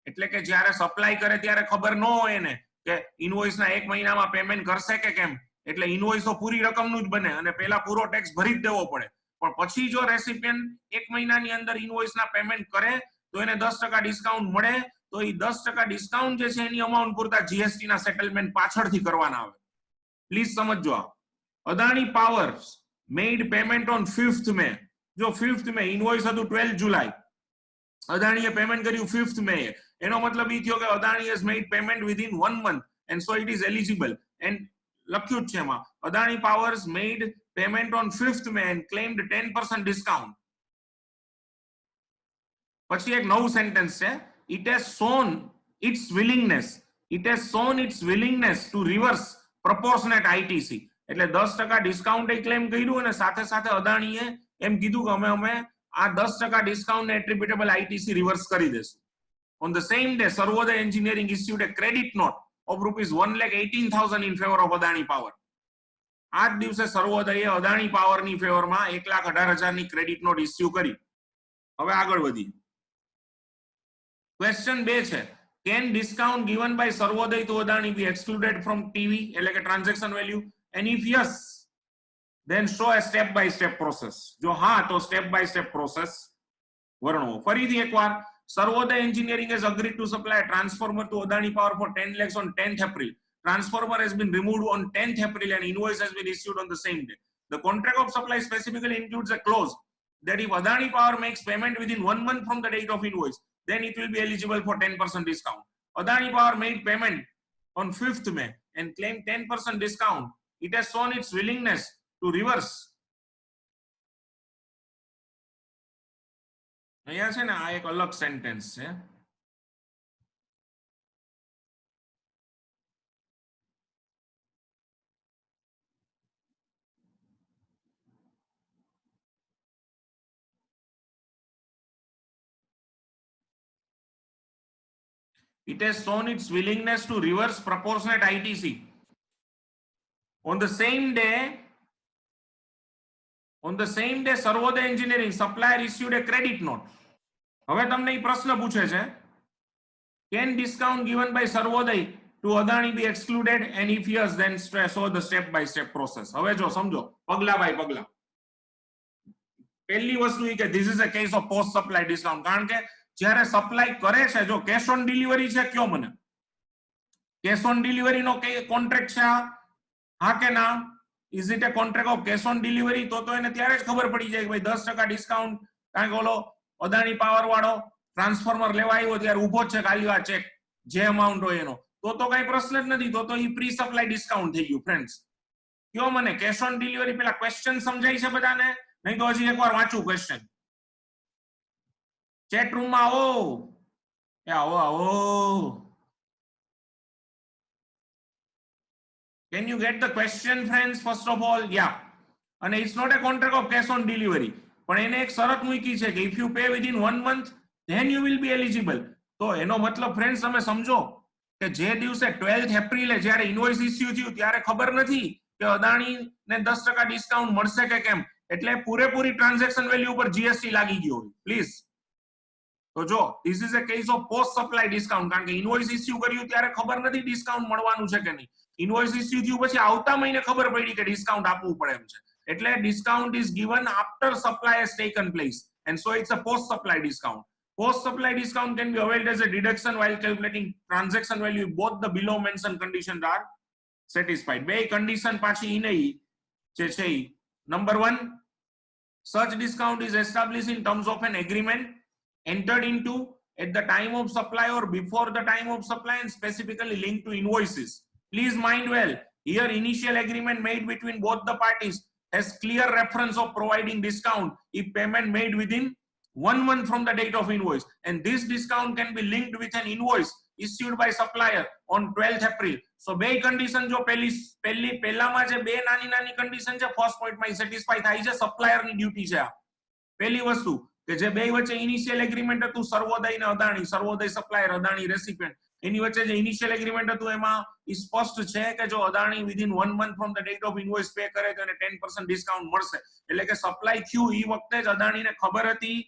એટલે કે જ્યારે supply કરે ત્યારે ખબર ન હોય ને કે ઇનવોઇસ ના 1 મહિનામાં પેમેન્ટ કરશે કે કેમ, એટલે ઇનવોઇસ તો પૂરી રકમનું જ બને અને પહેલા પૂરો ટેક્સ ભરી જ દેવો પડે. પણ પછી જો રેસિપિયન્ટ 1 મહિનાની અંદર ઇનવોઇસ ના પેમેન્ટ કરે તો એને 10% ડિસ્કાઉન્ટ મળે, તો એ 10% ડિસ્કાઉન્ટ જે છે એની અમાઉન્ટ પૂરતા જીએસટી ના સેટલમેન્ટ પાછળથી કરવાના આવે. પ્લીઝ સમજો. Adani powers made payment on 5th મે. જો 5th મે ઇનવોઇસ હતું 12 જુલાઈ, અદાણીએ પેમેન્ટ કર્યું 5th મે, એનો મતલબ ઈ થયો કે Adani has made payment within 1 month and so it is eligible. And લખ્યું છે એમાં Adani powers made payment on 5th May and claimed 10% discount. પછી એક નવું સેન્ટેન્સ છે, it has shown its willingness to reverse proportionate ITC. એટલે 10% ડિસ્કાઉન્ટ એ claim કર્યું અને સાથે સાથે અદાણીએ એમ કીધું કે અમે આ 10% ડિસ્કાઉન્ટ ને એટ્રીબ્યુટેબલ ITC રિવર્સ કરી દેશું. On the same day, Sarvodaya Engineering issued a credit note of rupees 1,18,000 in favor of Adani Power. આ જ દિવસે સર્વોદયે અદાણી પાવરની ફેવરમાં 1,18,000 ની ક્રેડિટ નોટ ઇસ્યુ કરી. હવે આગળ વધી. ક્વેશ્ચન 2 છે, can discount given by Sarvodaya to Adani be excluded from TV એટલે કે transaction value, and if yes then show a step by step process. જો હા તો step by step process વર્ણવો. ફરીથી એકવાર, Sarvodaya Engineering has agreed to supply a transformer to Adani Power for 10 lakhs on 10th April. Transformer has been removed on 10th April and invoice has been issued on the same day. The contract of supply specifically includes a clause that if Adani Power makes payment within 1 month from the date of invoice, then it will be eligible for 10% discount. Adani Power made payment on 5th May and claimed 10% discount. It has shown its willingness to reverse. અહીંયા છે ને, આ એક અલગ sentence છે. It has shown its willingness to reverse proportionate ITC. On the same day, Sarvodaya Engineering supplier issued a credit note. હવે તમને એ પ્રશ્ન પૂછે છે, can discount given by Sarvodaya to Adani be excluded, and if yes then show the step by step process. હવે જો સમજો પગલા by પગલા. પહેલી વસ્તુ એ કે this is a case of post supply discount, કારણ કે જ્યારે સપ્લાય કરે છે, જો કેશ ઓન ડિલિવરી છે, કયો મને કેશ ઓન ડિલિવરી નો કોન્ટ્રાક્ટ છે, હા કે ના? Is it a contract of cash on delivery? તો એને ત્યારે જ ખબર પડી જાય કે ભાઈ 10% ડિસ્કાઉન્ટ, કારણ કે ઓલો અદાણી પાવર વાળો ટ્રાન્સફોર્મર લેવા આવ્યો ત્યારે ઉભો છે ખાલી આ ચેક જે અમાઉન્ટ હોય એનો, તો કઈ પ્રશ્ન જ નથી. તો એ પ્રી સપ્લાય ડિસ્કાઉન્ટ થઈ ગયું. ફ્રેન્ડ્સ કયો મને કેશ ઓન ડિલિવરી? પેલા ક્વેશ્ચન સમજાય છે બધાને? નહીં તો હજી એકવાર વાંચું ક્વેશ્ચન. ચેટ રૂમમાં આવો, આવો. Can you get the question, friends? First of all, yeah. And it's not a contract of cash on delivery. પણ એને એક શરત મૂકી છે કે if you pay within 1 month, then you will be eligible. તો એનો મતલબ ફ્રેન્ડ્સ તમે સમજો કે જે દિવસે 12th એપ્રિલે જ્યારે ઇન્વોઇસ ઇસ્યુ થયું ત્યારે ખબર નથી કે અદાણીને 10% ડિસ્કાઉન્ટ મળશે કે કેમ. એટલે પૂરેપૂરી ટ્રાન્ઝેક્શન વેલ્યુ ઉપર જીએસટી લાગી ગયો હોય. પ્લીઝ. તો જો this is a case of post supply discount, કારણ કે ઇન્વોઇસ ઇસ્યુ કર્યું ત્યારે ખબર નથી ડિસ્કાઉન્ટ મળવાનું છે કે નહીં. ઇન્વોઇસ ઇસ્યુ થયું પછી આવતા મહિને ખબર પડી કે ડિસ્કાઉન્ટ આપવું પડે એમ છે. એટલે discount is given after supply has taken place, and so it's a post supply discount. Post supply discount can be availed as a deduction while calculating transaction value if both the below mentioned conditions are satisfied. બે condition પાછી ઈ નહીં જે છે. Number 1, such discount is established in terms of an agreement entered into at the time of supply or before the time of supply and specifically linked to invoices. Please mind well, here initial agreement made between both the parties has clear reference of providing discount if payment made within 1 month from the date of invoice, and this discount can be linked with an invoice issued by supplier on 12th April. So બે condition જો પહેલામાં જે બે નાની condition છે first પોઈન્ટમાં satisfy થાય છે. Supplier ની ડ્યુટી છે આ પહેલી વસ્તુ કે જે બે વચ્ચે ઇનિશિયલ એગ્રીમેન્ટ હતું સર્વોદય ને અદાણી, સર્વોદય સપ્લાયર અદાણી રેસિપિયન્ટ, એની વચ્ચે જે ઇનિશિયલ એગ્રીમેન્ટ હતું એમાં સ્પષ્ટ છે કે જો Adani within 1 month from the date of invoice pay કરે તો એને 10% ડિસ્કાઉન્ટ મળશે. એટલે કે સપ્લાય થયું એ વખતે જ અદાણીને ખબર હતી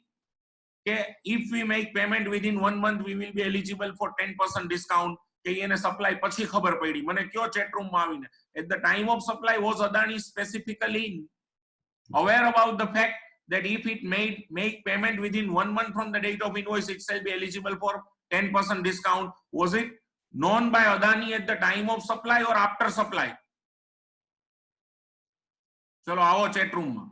કે if we make payment within 1 month we will be eligible for 10% discount. કે એને સપ્લાય પછી ખબર પડી. મને કયો ચેટ રૂમમાં આવીને at the time of supply was Adani specifically aware about the fact that if it make payment within 1 month from the date of invoice it shall be eligible for 10% discount? Was it known by Adani at the time of supply or after supply? ચલો આવો chat રૂમમાં.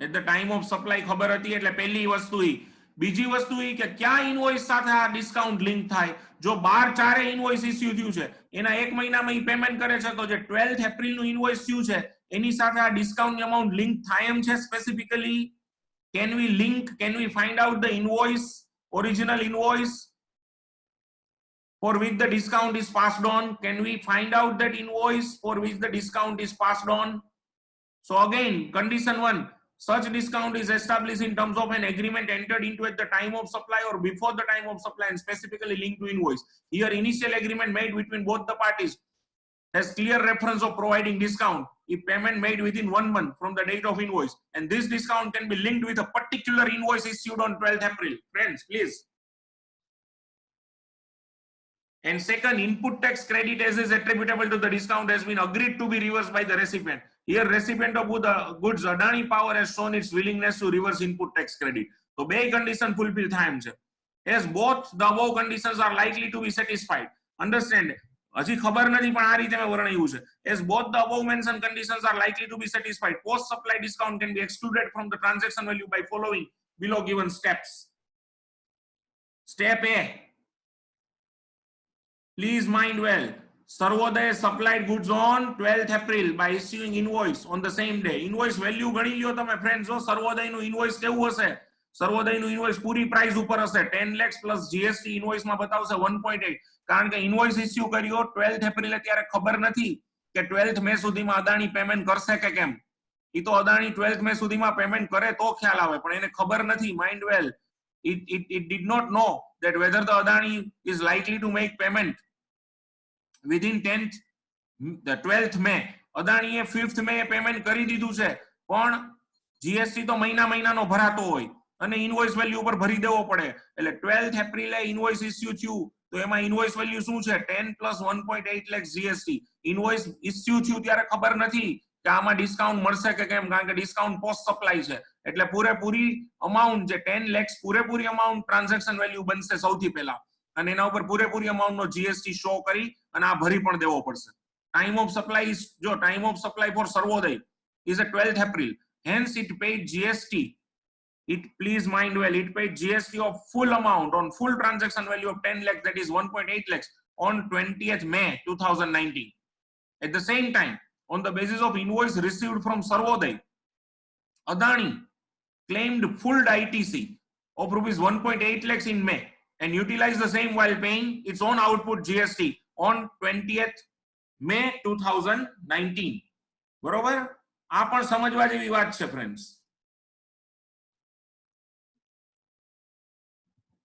at the time of supply ખબર હતી એટલે પહેલી વસ્તુ ઈ. બીજી વસ્તુ ઈ કે ક્યાં ઇન્વોઇસ સાથે આ ડિસ્કાઉન્ટ લિંક થાય? જો 12/4 ઇન્વોઇસ ઇસ્યુ થયું છે એના એક મહિનામાં ઈ પેમેન્ટ કરે છે તો જે 12th એપ્રિલ નું ઇન્વોઇસ થયું છે એની સાથે આ ડિસ્કાઉન્ટ અમાઉન્ટ લિંક થાય એમ છે specifically? Can we link? Can we find out the invoice, original invoice for which the discount is passed on? Can we find out that invoice for which the discount is passed on? So again, condition 1, Such discount is established in terms of an agreement entered into at the time of supply or before the time of supply and specifically linked to invoice. Here, initial agreement made between both the parties has clear reference of providing discount if payment made within 1 month from the date of invoice, and this discount can be linked with a particular invoice issued on 12th April. Friends, please. And second, input tax credit as is attributable to the discount has been agreed to be reversed by the recipient. Here, recipient of the goods Adani Power has shown its willingness to reverse input tax credit. So, બે condition fulfill થાય છે. As both the above conditions are likely to be satisfied. Understand? હજી ખબર નથી પણ આ રીતે મેં વર્ણવ્યું છે. As both the above mentioned conditions are likely to be satisfied, post supply discount can be excluded from the transaction value by following below given steps. Step A. Please mind well, Sarvodaya supplied goods on 12th April by issuing invoice on the same day. Invoice value ગણી લ્યો તમે friends. સર્વોદય નું invoice કેવું હશે? સર્વોદય નું invoice પૂરી price ઉપર હશે. 10 lakhs plus GST invoice માં બતાવશે 1.8. કારણ કે invoice issue કર્યો 12th April ત્યારે ખબર નથી કે 12th May સુધીમાં અદાણી પેમેન્ટ કરશે કે કેમ. ઈ તો અદાણી 12th May સુધીમાં પેમેન્ટ કરે તો ખ્યાલ આવે, પણ એને ખબર નથી. Mind well, it did not know that whether the Adani is likely to make payment within 12th May. અદાણીએ 5th May payment કરી દીધું છે, પણ જીએસટી તો મહિનાનો ભરાતો હોય અને ઇનવોઇસ વેલ્યુ ઉપર ભરી દેવો પડે. એટલે 12th April ઇનવોઇસ ઇસ્યુ થયું તો એમાં ઇનવોઇસ વેલ્યુ શું છે? 10 plus 1.8 lakhs GST. Invoice issue થયું ત્યારે ખબર નથી કે આમાં ડિસ્કાઉન્ટ મળશે કે કેમ, કારણ કે ડિસ્કાઉન્ટ પોસ્ટ સપ્લાય છે. એટલે પૂરેપૂરી અમાઉન્ટ જે 10 lakhs પૂરેપૂરી અમાઉન્ટ ટ્રાન્ઝેક્શન વેલ્યુ બનશે સૌથી પહેલા, અને એના ઉપર પૂરેપૂરી અમાઉન્ટ નો જીએસટી શો કરી અને આ ભરી પણ દેવો પડશે. ટાઈમ ઓફ સપ્લાય જો time of supply for Sarvodaya is a 12th April, hence it paid GST. It, please mind well, it paid GST of full amount on full transaction value of 10 lakhs, that is 1.8 lakhs on 20th May 2019. At the same time, on the basis of invoice received from Sarvodaya, Adani claimed full ITC of rupees 1.8 lakhs in May and utilized the same while paying its own output GST on 20th May 2019. બરોબર? આ પણ સમજવા જેવી વાત છે friends.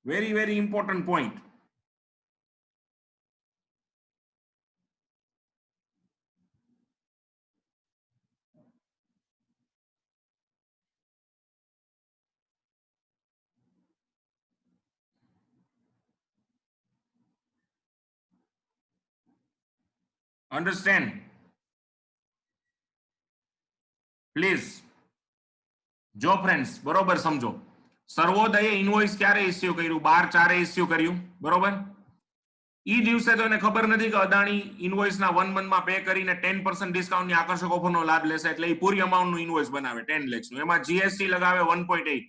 Very, very important point. Understand? Please. જો friends, બરોબર સમજો. સર્વોદયે ઇનવોઇસ ક્યારે ઇસ્યુ કર્યું? 12/4 ઇસ્યુ કર્યું, બરોબર? ઈ દિવસે તો એને ખબર નથી કે અદાણી ઇનવોઇસના 1 મંથમાં પે કરીને 10% ડિસ્કાઉન્ટની આકર્ષક ઓફરનો લાભ લેશે, એટલે ઈ પૂરી અમાઉન્ટનું ઇનવોઇસ બનાવે 10 lakhsનું. એમાં જીએસટી લગાવે 1.8.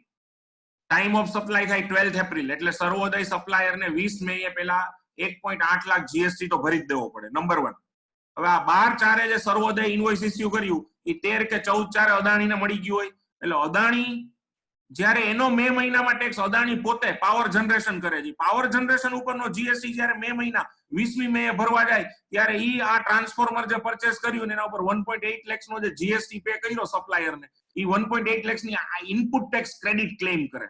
ટાઈમ ઓફ સપ્લાય થાય 12th April, એટલે સર્વોદય સપ્લાયરને 20 મે પહેલા 1.8 લાખ જીએસટી તો ભરી જ દેવો પડે. નંબર 1. હવે આ 12/4 જે સર્વોદય ઇનવોઇસ ઇસ્યુ કર્યું એ 13 કે 14/4 અદાણીને મળી ગયું હોય, એટલે અદાણી જ્યારે એનો મે મહિનામાં ટેક્સ અદાણી પોતે પાવર જનરેશન કરે છે, પાવર જનરેશન ઉપરનો જીએસટી જ્યારે મે મહિના 20મી મે ભરવા જાય ત્યારે ઈ આ ટ્રાન્સફોર્મર જે પરચેસ કર્યું એના ઉપર 1.8 lakhs નો જે જીએસટી પે કર્યો સપ્લાયરને, ઈ 1.8 lakhs ની ઇનપુટ ટેક્સ ક્રેડિટ ક્લેમ કરે.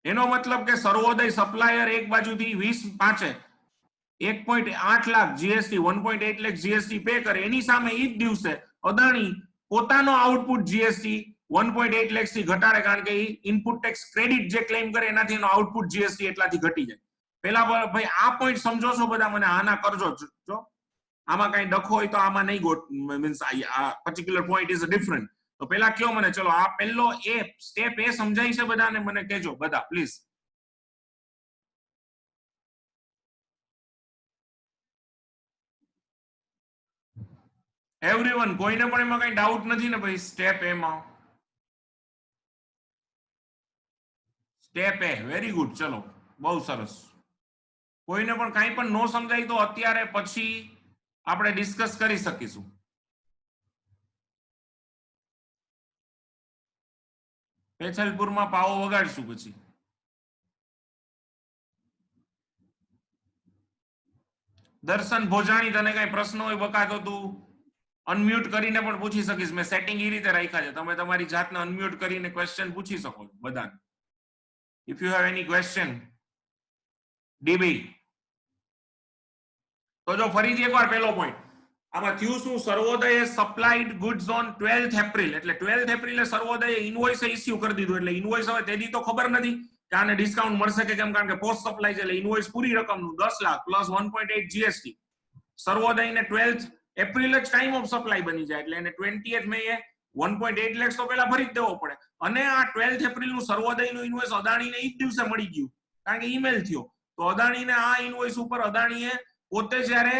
એનો મતલબ કે સર્વોદય સપ્લાયર એક બાજુથી 20/5 1.8 lakh GST 1.8 lakh GST pay કરે, એની સામે ઈ જ દિવસે અદાણી પોતાનો આઉટપુટ જીએસટી 1.8 lakhs થી ઘટાડે, કારણ કે ઇનપુટ ટેક્સ ક્રેડિટ જે ક્લેમ કરે એનાથી એનો આઉટપુટ જીએસટી એટલાથી ઘટી જાય. પેલા ભાઈ આ પોઈન્ટ સમજો છો બધા? મને આના કરજો. જો આમાં કઈ ડખો હોય તો આમાં નહીં ગોટ, મીન્સ આ પર્ટિક્યુલર પોઈન્ટ ઇઝ ડિફરન્ટ. તો પેલા કયો મને, ચલો આ પહેલો એ સ્ટેપ એ સમજાય છે બધાને? મને કહેજો બધા પ્લીઝ. એવરીવન, કોઈને પણ એમાં કઈ ડાઉટ નથી ને ભાઈ? સ્ટેપ એ માં, સ્ટેપ એ, વેરી ગુડ. ચલો બહુ સરસ. કોઈને પણ કાંઈ પણ નો સમજાય તો અત્યારે પછી આપણે ડિસ્કસ કરી શકીશું. પેથલપુરમાં પાવો વગાડશું પછી. દર્શન ભોજાણી, તને કઈ પ્રશ્ન હોય બકાતો તું અનમ્યુટ કરીને પણ પૂછી શકીશ. મેં સેટિંગ એ રીતે રાખ્યા છે, તમે તમારી જાતને અનમ્યુટ કરીને ક્વેશ્ચન પૂછી શકો બધાને. If you have any question dB. તો જો ફરીથી એકવાર પહેલો પોઈન્ટ, આમાં થયું શું, સર્વોદયે સપ્લાઈડ ગુડ્સ ઓન 12th એપ્રિલ, એટલે 12th એપ્રિલે સર્વોદયે ઇનવોઇસ ઇસ્યુ કરી દીધું. એટલે ઇનવોઇસ હવે તેદી તો ખબર નથી કે આને ડિસ્કાઉન્ટ મળશે કે કેમ, કારણ કે પોસ્ટ સપ્લાય છે એટલે ઇનવોઇસ પૂરી રકમનું 10 લાખ પ્લસ 1.8 જીએસટી. સર્વોદયને 12th એપ્રિલ જ ટાઈમ ઓફ સપ્લાય બની જાય એટલે એને 20th મે 1.8 લાખ તો પહેલા ભરી જ દેવો પડે. અને આ 12th એપ્રિલ નું સર્વોદયનું ઇનવોઇસ અદાણીને એ જ દિવસે મળી ગયું કારણ કે ઈમેલ થયો. તો અદાણીને આ ઇનવોઇસ ઉપર અદાણીએ પોતે જ્યારે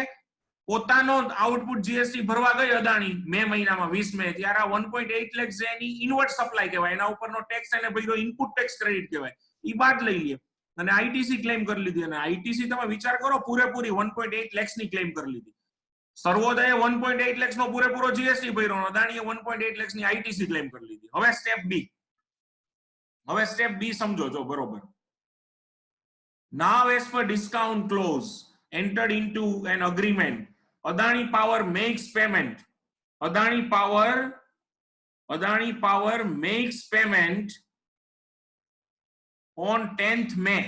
પોતાનો આઉટપુટ જીએસટી ભરવા ગઈ અદાણી મે મહિનામાં 20 મે, ત્યારે આ 1.8 લાખ જે એની ઇનવર્ટ સપ્લાય કહેવાય, એના ઉપરનો ટેક્સ એને ભર્યો, ઇનપુટ ટેક્સ ક્રેડિટ કહેવાય, એ બાદ લઈ લે અને આઈટીસી ક્લેમ કરી લીધી. અને આઈટીસી તમે વિચાર કરો, પૂરેપૂરી 1.8 લાખ ની ક્લેમ કરી લીધી. સર્વોદયે 1.8 લાખ નો પૂરેપૂરો જીએસટી ભર્યો, અદાણીએ 1.8 લાખ ની આઈટીસી ક્લેમ કરી લીધી. હવે સ્ટેપ બી સમજો જો બરોબર. Now as per discount clause entered into an agreement, Adani Power makes payment. Adani Power makes payment on 10th May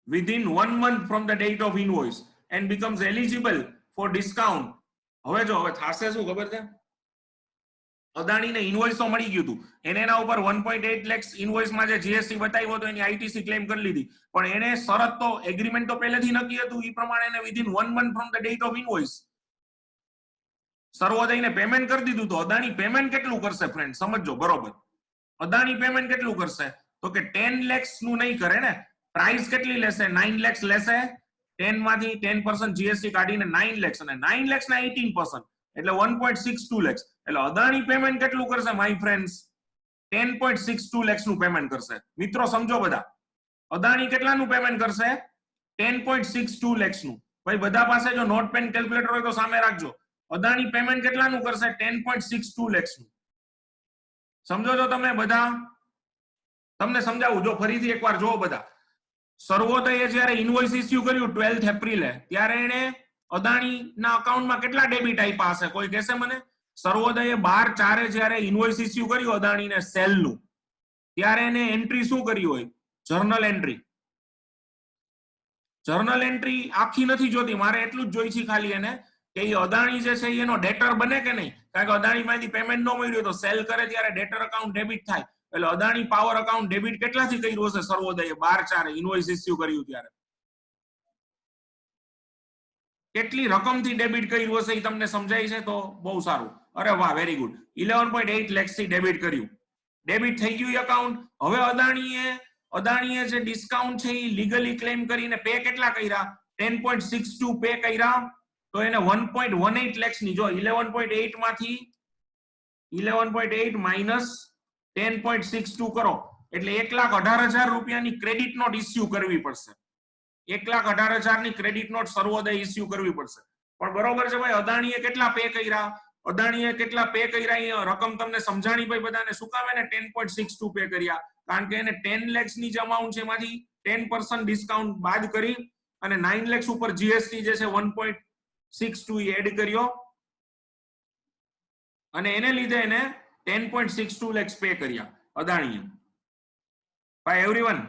within 1 month from the date of invoice and becomes eligible for discount. હવે જો હવે થાશે શું ખબર છે, અદાણીને invoice તો મળી ગયું હતું, એને એના ઉપર 1.8 લાખ ઇનવોઇસમાં જે જીએસટી બતાવ્યો હતો એની આઈટીસી ક્લેમ કરી લીધી, પણ એને શરત તો એગ્રીમેન્ટ તો પહેલેથી નક્કી હતું, એ પ્રમાણે એને within 1 month from the date of invoice સર્વોદયને પેમેન્ટ કરી દીધું. તો અદાણી પેમેન્ટ કેટલું કરશે ફ્રેન્ડ સમજો બરોબર. અદાણી પેમેન્ટ કેટલું કરશે તો કે 10 lakhs નું નહીં કરે ને, પ્રાઇસ કેટલી લેશે, 9 lakhs લેશે, 10 માંથી 10% જીએસટી કાઢીને 9 lakhs, અને 9 lakhs ના 18% એટલે 1.62 lakhs. એટલે અદાણી પેમેન્ટ કેટલું કરશે માય ફ્રેન્ડ્સ, 10.62 lakhs નું પેમેન્ટ કરશે. મિત્રો સમજો બધા, અદાણી કેટલાનું પેમેન્ટ કરશે, 10.62 lakhs નું. ભાઈ બધા પાસે જો નોટ પેન કેલ્ક્યુલેટર હોય તો સામે રાખજો. અદાણી પેમેન્ટ કેટલાનું કરશે, 10.62 lakhs નું. સમજો છો તમે બધા, તમને સમજાવું જો ફરીથી એકવાર જો બધા. સર્વોદયે જ્યારે ઇનવોઇસ ઇસ્યુ કર્યું 12th એપ્રિલે, ત્યારે એને અદાણીના અકાઉન્ટમાં કેટલા ડેબિટ આપ્યા હશે કોઈ કહેશે મને? સર્વોદયે 12/4 જ્યારે ઇનવોઇસ ઇસ્યુ કર્યું અદાણીને સેલનું, ત્યારે એને એન્ટ્રી શું કરી હોય, જર્નલ એન્ટ્રી. જર્નલ એન્ટ્રી આખી નથી જોતી, મારે એટલું જ જોઈ છે ખાલી એને કે એ અદાણી જે છે એનો ડેટર બને કે નહીં, કારણ કે અદાણીમાંથી પેમેન્ટ ન મળ્યું તો સેલ કરે ત્યારે ડેટર અકાઉન્ટ ડેબિટ થાય. એટલે અદાણી પાવર અકાઉન્ટ ડેબિટ કેટલાથી કર્યું હશે સર્વોદયે 12/4 ઇનવોઇસ ઇસ્યુ કર્યું ત્યારે, કેટલી રકમથી ડેબિટ કર્યું હશે એ તમને સમજાય છે તો બહુ સારું. અરે વાહ, વેરી ગુડ. 11.8 lakhs થી ડેબિટ કર્યું, ડેબિટ થઈ ગયું અકાઉન્ટ. હવે અદાણીએ જે ડિસ્કાઉન્ટ છે એ લીગલી ક્લેમ કરીને પે કેટલા કર્યા, 10.62 પે કર્યા. તો એને 1.18 lakhs ની, જો 11.8 માંથી 11.8 માઇનસ 10.62 કરો એટલે 1,18,000 રૂપિયાની ક્રેડિટ નોટ ઇસ્યુ કરવી પડશે. 1,18,000 ની ક્રેડિટ નોટ સર્વોદય ઇસ્યુ કરવી પડશે. પણ બરોબર છે ભાઈ, અદાણીએ કેટલા પે કર્યા, એ રકમ તમને સમજાણી ભાઈ બધાને. શું કામ એને 10.62 પે કર્યા, કારણ કે એને 10 lakhs ની જે અમાઉન્ટ છે એમાંથી 10% ડિસ્કાઉન્ટ બાદ કરી અને 9 lakhs ઉપર જીએસટી જે છે 1.62 એડ કર્યો અને એને લીધે એને 10.62 lakhs પે કર્યા અદાણીએ. By everyone,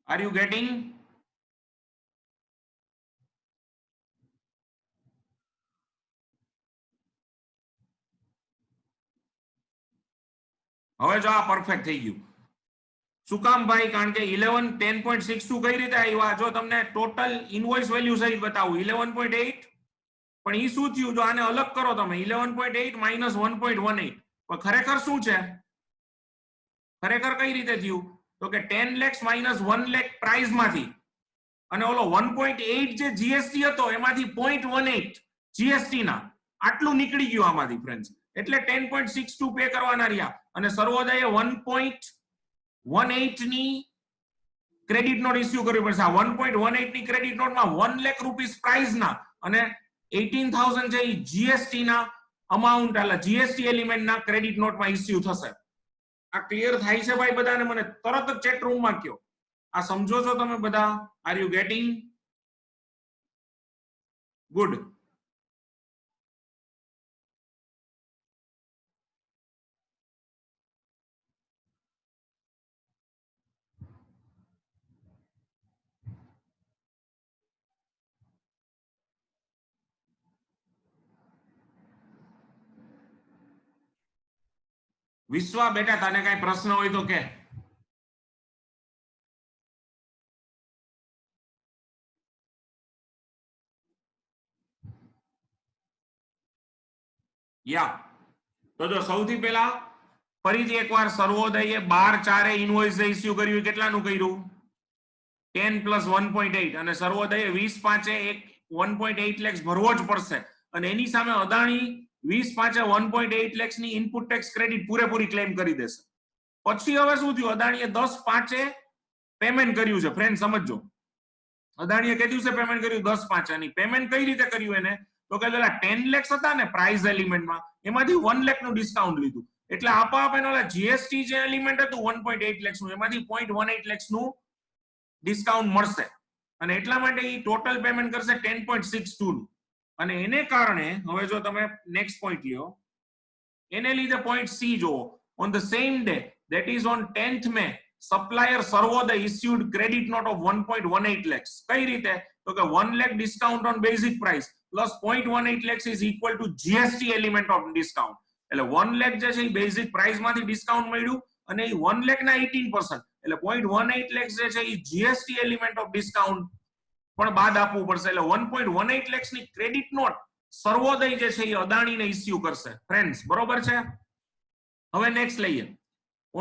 are you getting? હવે જો આ પરફેક્ટ થઈ ગયું. શું કામ ભાઈ, કારણ કે 10.62 કઈ રીતે આવ્યા, જો તમને ટોટલ ઇનવોઇસ વેલ્યુ સહિત બતાવું 11.8, પણ ઈ શું થયું જો આને અલગ કરો તમે 11.8 માઇનસ 1.18, પણ ખરેખર શું છે, ખરેખર કઈ રીતે થયું તો કે 10 lakhs માઇનસ 1 lakh પ્રાઇસ માંથી અને ઓલો 1.8 જે જીએસટી હતો એમાંથી 0.18 જીએસટી ના આટલું નીકળી ગયું આમાંથી ફ્રેન્ડ્સ. એટલે 10.62 પે કરવાના રહ્યા અને સર્વોદયે 1.18 ની ક્રેડિટ નોટ ઇસ્યુ કરવી પડશે. આ 1.18 ની ક્રેડિટ નોટમાં 1 લાખ રૂપીસ પ્રાઇસ ના અને 18,000 જે જીએસટી ના અમાઉન્ટ, એટલે જીએસટી એલિમેન્ટ ના ક્રેડિટ નોટમાં ઇસ્યુ થશે. આ ક્લિયર થાય છે ભાઈ બધાને? મને તરત જ ચેટ રૂમમાં કહો. આ સમજો છો તમે બધા? R you gating? ગુડ. વિશ્વા બેટા, તને કઈ પ્રશ્ન હોય તો કે. યા તો જો સૌથી પહેલા ફરીથી એકવાર સર્વોદયે 12/4 ઇનવોઇસ ઇસ્યુ કર્યું. કેટલાનું કર્યું? 10 + 1.8. અને સર્વોદયે 20/5 1.8 લાખ ભરવો જ પડશે. અને એની સામે અદાણી 20/5 1.8 લાખ ની ઇનપુટ ટેક્સ ક્રેડિટ પૂરેપૂરી ક્લેમ કરી દેશે. પછી હવે શું થયું? અદાણીએ 10/5 પેમેન્ટ કર્યું છે. ફ્રેન્ડ સમજો, અદાણીએ કઈ દિવસે પેમેન્ટ કર્યું? 10/5 ની પેમેન્ટ કઈ રીતે કર્યું એને? તો કે પેલા 10 લાખ હતા ને પ્રાઇસ એલિમેન્ટમાં, એમાંથી 1 લાખ નું ડિસ્કાઉન્ટ લીધું. એટલે આપોઆપ એનો જીએસટી જે એલિમેન્ટ હતું 1.8 લાખ નું, એમાંથી 0.18 લાખ નું ડિસ્કાઉન્ટ મળશે. અને એટલા માટે એ ટોટલ પેમેન્ટ કરશે 10.62 નું. અને એને કારણે હવે જો તમે નેક્સ્ટ પોઈન્ટ લ્યો, એને લીધે પોઈન્ટ સી જોવો. On the same day, that is on 10th May, supplier Sarvodaya issued credit note of 1.18 lakhs. કઈ રીતે? તો કે 1 lakh discount on basic price plus 0.18 lakhs is equal to GST element of discount. એટલે 1 lakh જે છે એ basic price માંથી discount મળ્યું અને એ 1 lakh ના 18%, એટલે 0.18 lakhs જે છે એ GST એલિમેન્ટ ઓફ ડિસ્કાઉન્ટ પણ બાદ આપવું પડશે. એટલે 1.18 lakhs ની ક્રેડિટ નોટ સર્વોદય જે છે એ અદાણીને ઇસ્યુ કરશે. ફ્રેન્ડ્સ બરોબર છે? હવે નેક્સ્ટ લઈએ.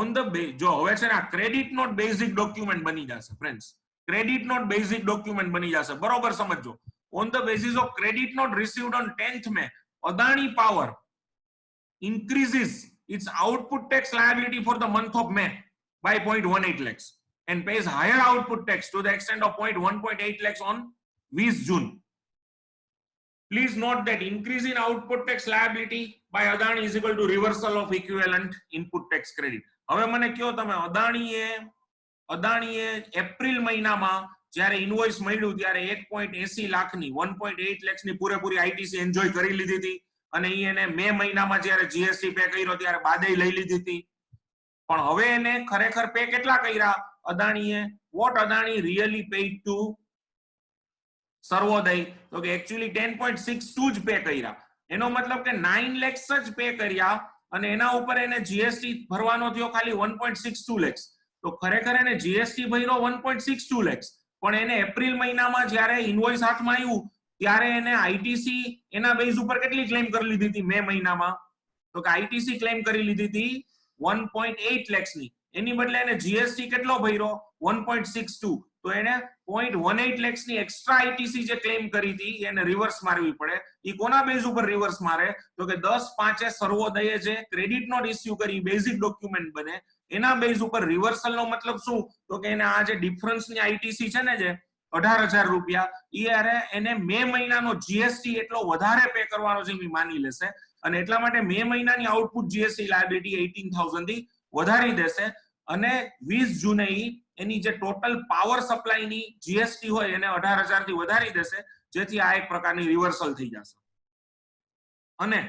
ઓન ધ જો હવે છે ને આ ક્રેડિટ નોટ બેઝિક ડોક્યુમેન્ટ બની જશે. Friends credit note basic document બની જશે. બરોબર સમજો. On the basis of credit note received on 10th May, Adani Power increases its output tax liability for the month of May by 0.18 lakhs and pays higher output tax to the extent of 1.8 lakhs on 20 June. Please note that increase in output tax liability by Adani is equal to reversal of equivalent input tax credit. હવે મને કયો તમે, અદાણીએ April મહિનામાં જ્યારે invoice મળ્યું ત્યારે 1.80 લાખની 1.8 લાખની પૂરેપૂરી આઈટીસી એન્જોય કરી લીધી હતી. અને એને મે મહિનામાં જ્યારે જીએસટી પે કર્યો ત્યારે બાદે લઈ લીધી હતી. પણ હવે એને ખરેખર પે કેટલા કર્યા અદાણીએ? What Adani really paid to Sarvodaya? તો કે એકચ્યુઅલી 10.62 જ પે કર્યા. એનો મતલબ કે 9 lakhs જ પે કર્યા અને એના ઉપર એને જીએસટી ભરવાનો થયો ખાલી 1.62 lakhs. તો ખરેખર એને જીએસટી ભર્યો 1.62 lakhs, પણ એને એપ્રિલ મહિનામાં જ્યારે ઇનવોઇસ હાથમાં આવ્યું ત્યારે એને આઈટીસી એના બેઝ ઉપર કેટલી ક્લેમ કરી લીધી હતી મે મહિનામાં? તો કે આઈટીસી ક્લેમ કરી લીધી હતી 1.8 lakhs ની. એની બદલે એને જીએસટી કેટલો ભર્યો? 1.62. તો એને 0.18 lakhs ની એક્સ્ટ્રા આઈટીસી જે ક્લેમ કરી હતી એને રિવર્સ મારવી પડે. એ કોના બેઝ ઉપર રિવર્સ મારે? તો કે 10/5 સર્વોદયે જે ક્રેડિટ નોટ ઇસ્યુ કરી બેઝિક ડોક્યુમેન્ટ બને એના બેઝ ઉપર રિવર્સલ નો મતલબ શું? તો કે એને આ જે ડિફરન્સ ની આઈટીસી છે ને જે 18,000 રૂપિયા, એને મે મહિનાનો જીએસટી એટલો વધારે પે કરવાનો છે એ માની લેશે. અને એટલા માટે મે મહિનાની આઉટપુટ જીએસટી લાયબિલિટી 18,000 થી વધારી દેશે. અને 20 જૂને એની જે ટોટલ પાવર સપ્લાય ની જીએસટી હોય એને 18,000 થી વધારી દેશે, જેથી આ એક પ્રકારની રિવર્સલ થઈ જશે. અને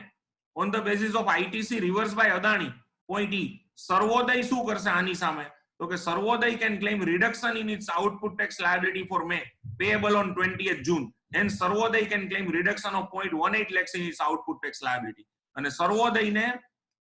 on the basis of ITC reverse by Adani point ઈ, સર્વોદય શું કરશે આની સામે? તો કે સર્વોદય can claim reduction in its output tax liability for May payable on 20th June. Hence Sarvodaya can claim reduction of 0.18 lakhs in its output tax liability. અને સર્વોદયને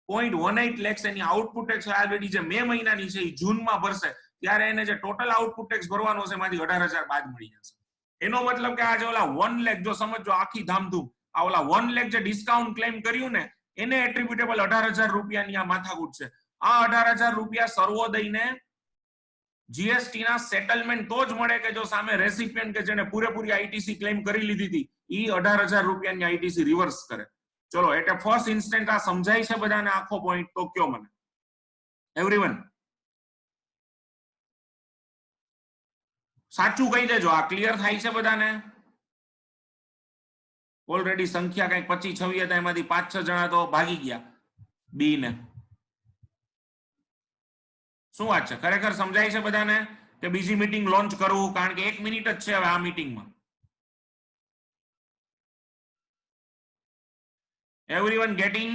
0.18 lakhs એની output tax liability જે મે મહિનાની છે એ જૂનમાં ભરશે ત્યારે એને જે ટોટલ આઉટપુટ ટેક્સ ભરવાનો છે એમાંથી 18,000 બાદ મળી જશે. એનો મતલબ કે આ જે ઓલા 1 lakh જો સમજો આખી ધામધૂમ, આ ઓલા 1 lakh જે ડિસ્કાઉન્ટ ક્લેમ કર્યું ને એને એટ્રીબ્યુટેબલ 18,000 રૂપિયાની આ માથાકૂટ છે. આ 18,000 રૂપિયા સર્વોદયને જીએસટી ના સેટલમેન્ટ તો જ મળે કે જો સામે રેસિપિયન્ટ કે જેને પૂરેપૂરી આઈટીસી ક્લેમ કરી લીધી હતી એ 18,000 રૂપિયાની આઈટીસી રિવર્સ કરે. ચલો એટલે ફર્સ્ટ ઇન્સ્ટન્ટ આ સમજાય છે બધાને આખો પોઈન્ટ? તો કયો મને એવરીવન, સાચું કહી દેજો. આ ક્લિયર થાય છે બધાને? ઓલરેડી સંખ્યા કઈક 25-26 હતા, એમાંથી 5-6 જણા તો ભાગી ગયા બી ને. શું વાત છે? ખરેખર સમજાય છે બધાને? કે બીજી મીટિંગ લોન્ચ કરવું, કારણ કે 1 મિનિટ જ છે હવે આ મીટિંગમાં. Everyone getting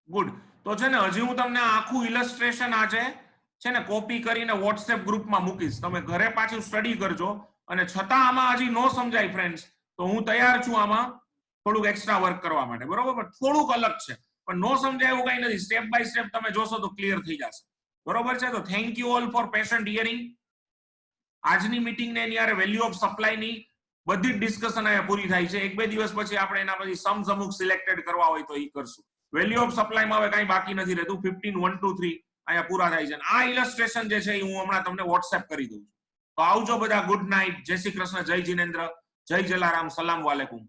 good? તો છે ને હજી હું તમને આખું ઇલસ્ટ્રેશન આજે છે ને કોપી કરીને વોટ્સએપ ગ્રુપમાં મૂકીશ. તમે ઘરે પાછું સ્ટડી કરજો, અને છતાં આમાં હજી નો સમજાય ફ્રેન્ડ્સ તો હું તૈયાર છું આમાં થોડુંક એક્સ્ટ્રા વર્ક કરવા માટે, બરોબર? પણ થોડુંક અલગ છે, પણ નો સમજાય એવું કઈ નથી. સ્ટેપ બાય સ્ટેપ તમે જોશો તો ક્લિયર થઈ જશે, બરોબર છે? તો thank you all for patient hearing. આજની મીટિંગ ને એની યારે વેલ્યુ ઓફ સપ્લાય ની બધી જ ડિસ્કશન અહીંયા પૂરી થાય છે. 1-2 દિવસ પછી આપણે એના પછી સમ્સ અમુક સિલેક્ટેડ કરવા હોય તો એ કરશું. વેલ્યુ ઓફ સપ્લાયમાં હવે કઈ બાકી નથી રહેતું. 15 1 2 3 અહીંયા પૂરા થાય છે. આ ઇલસ્ટ્રેશન જે છે એ હું હમણાં તમને વોટ્સએપ કરી દઉં છું. તો આવજો બધા. Good night. જય શ્રી કૃષ્ણ. જય જિનેન્દ્ર. જય જલારામ. સલામ વાલેકુમ.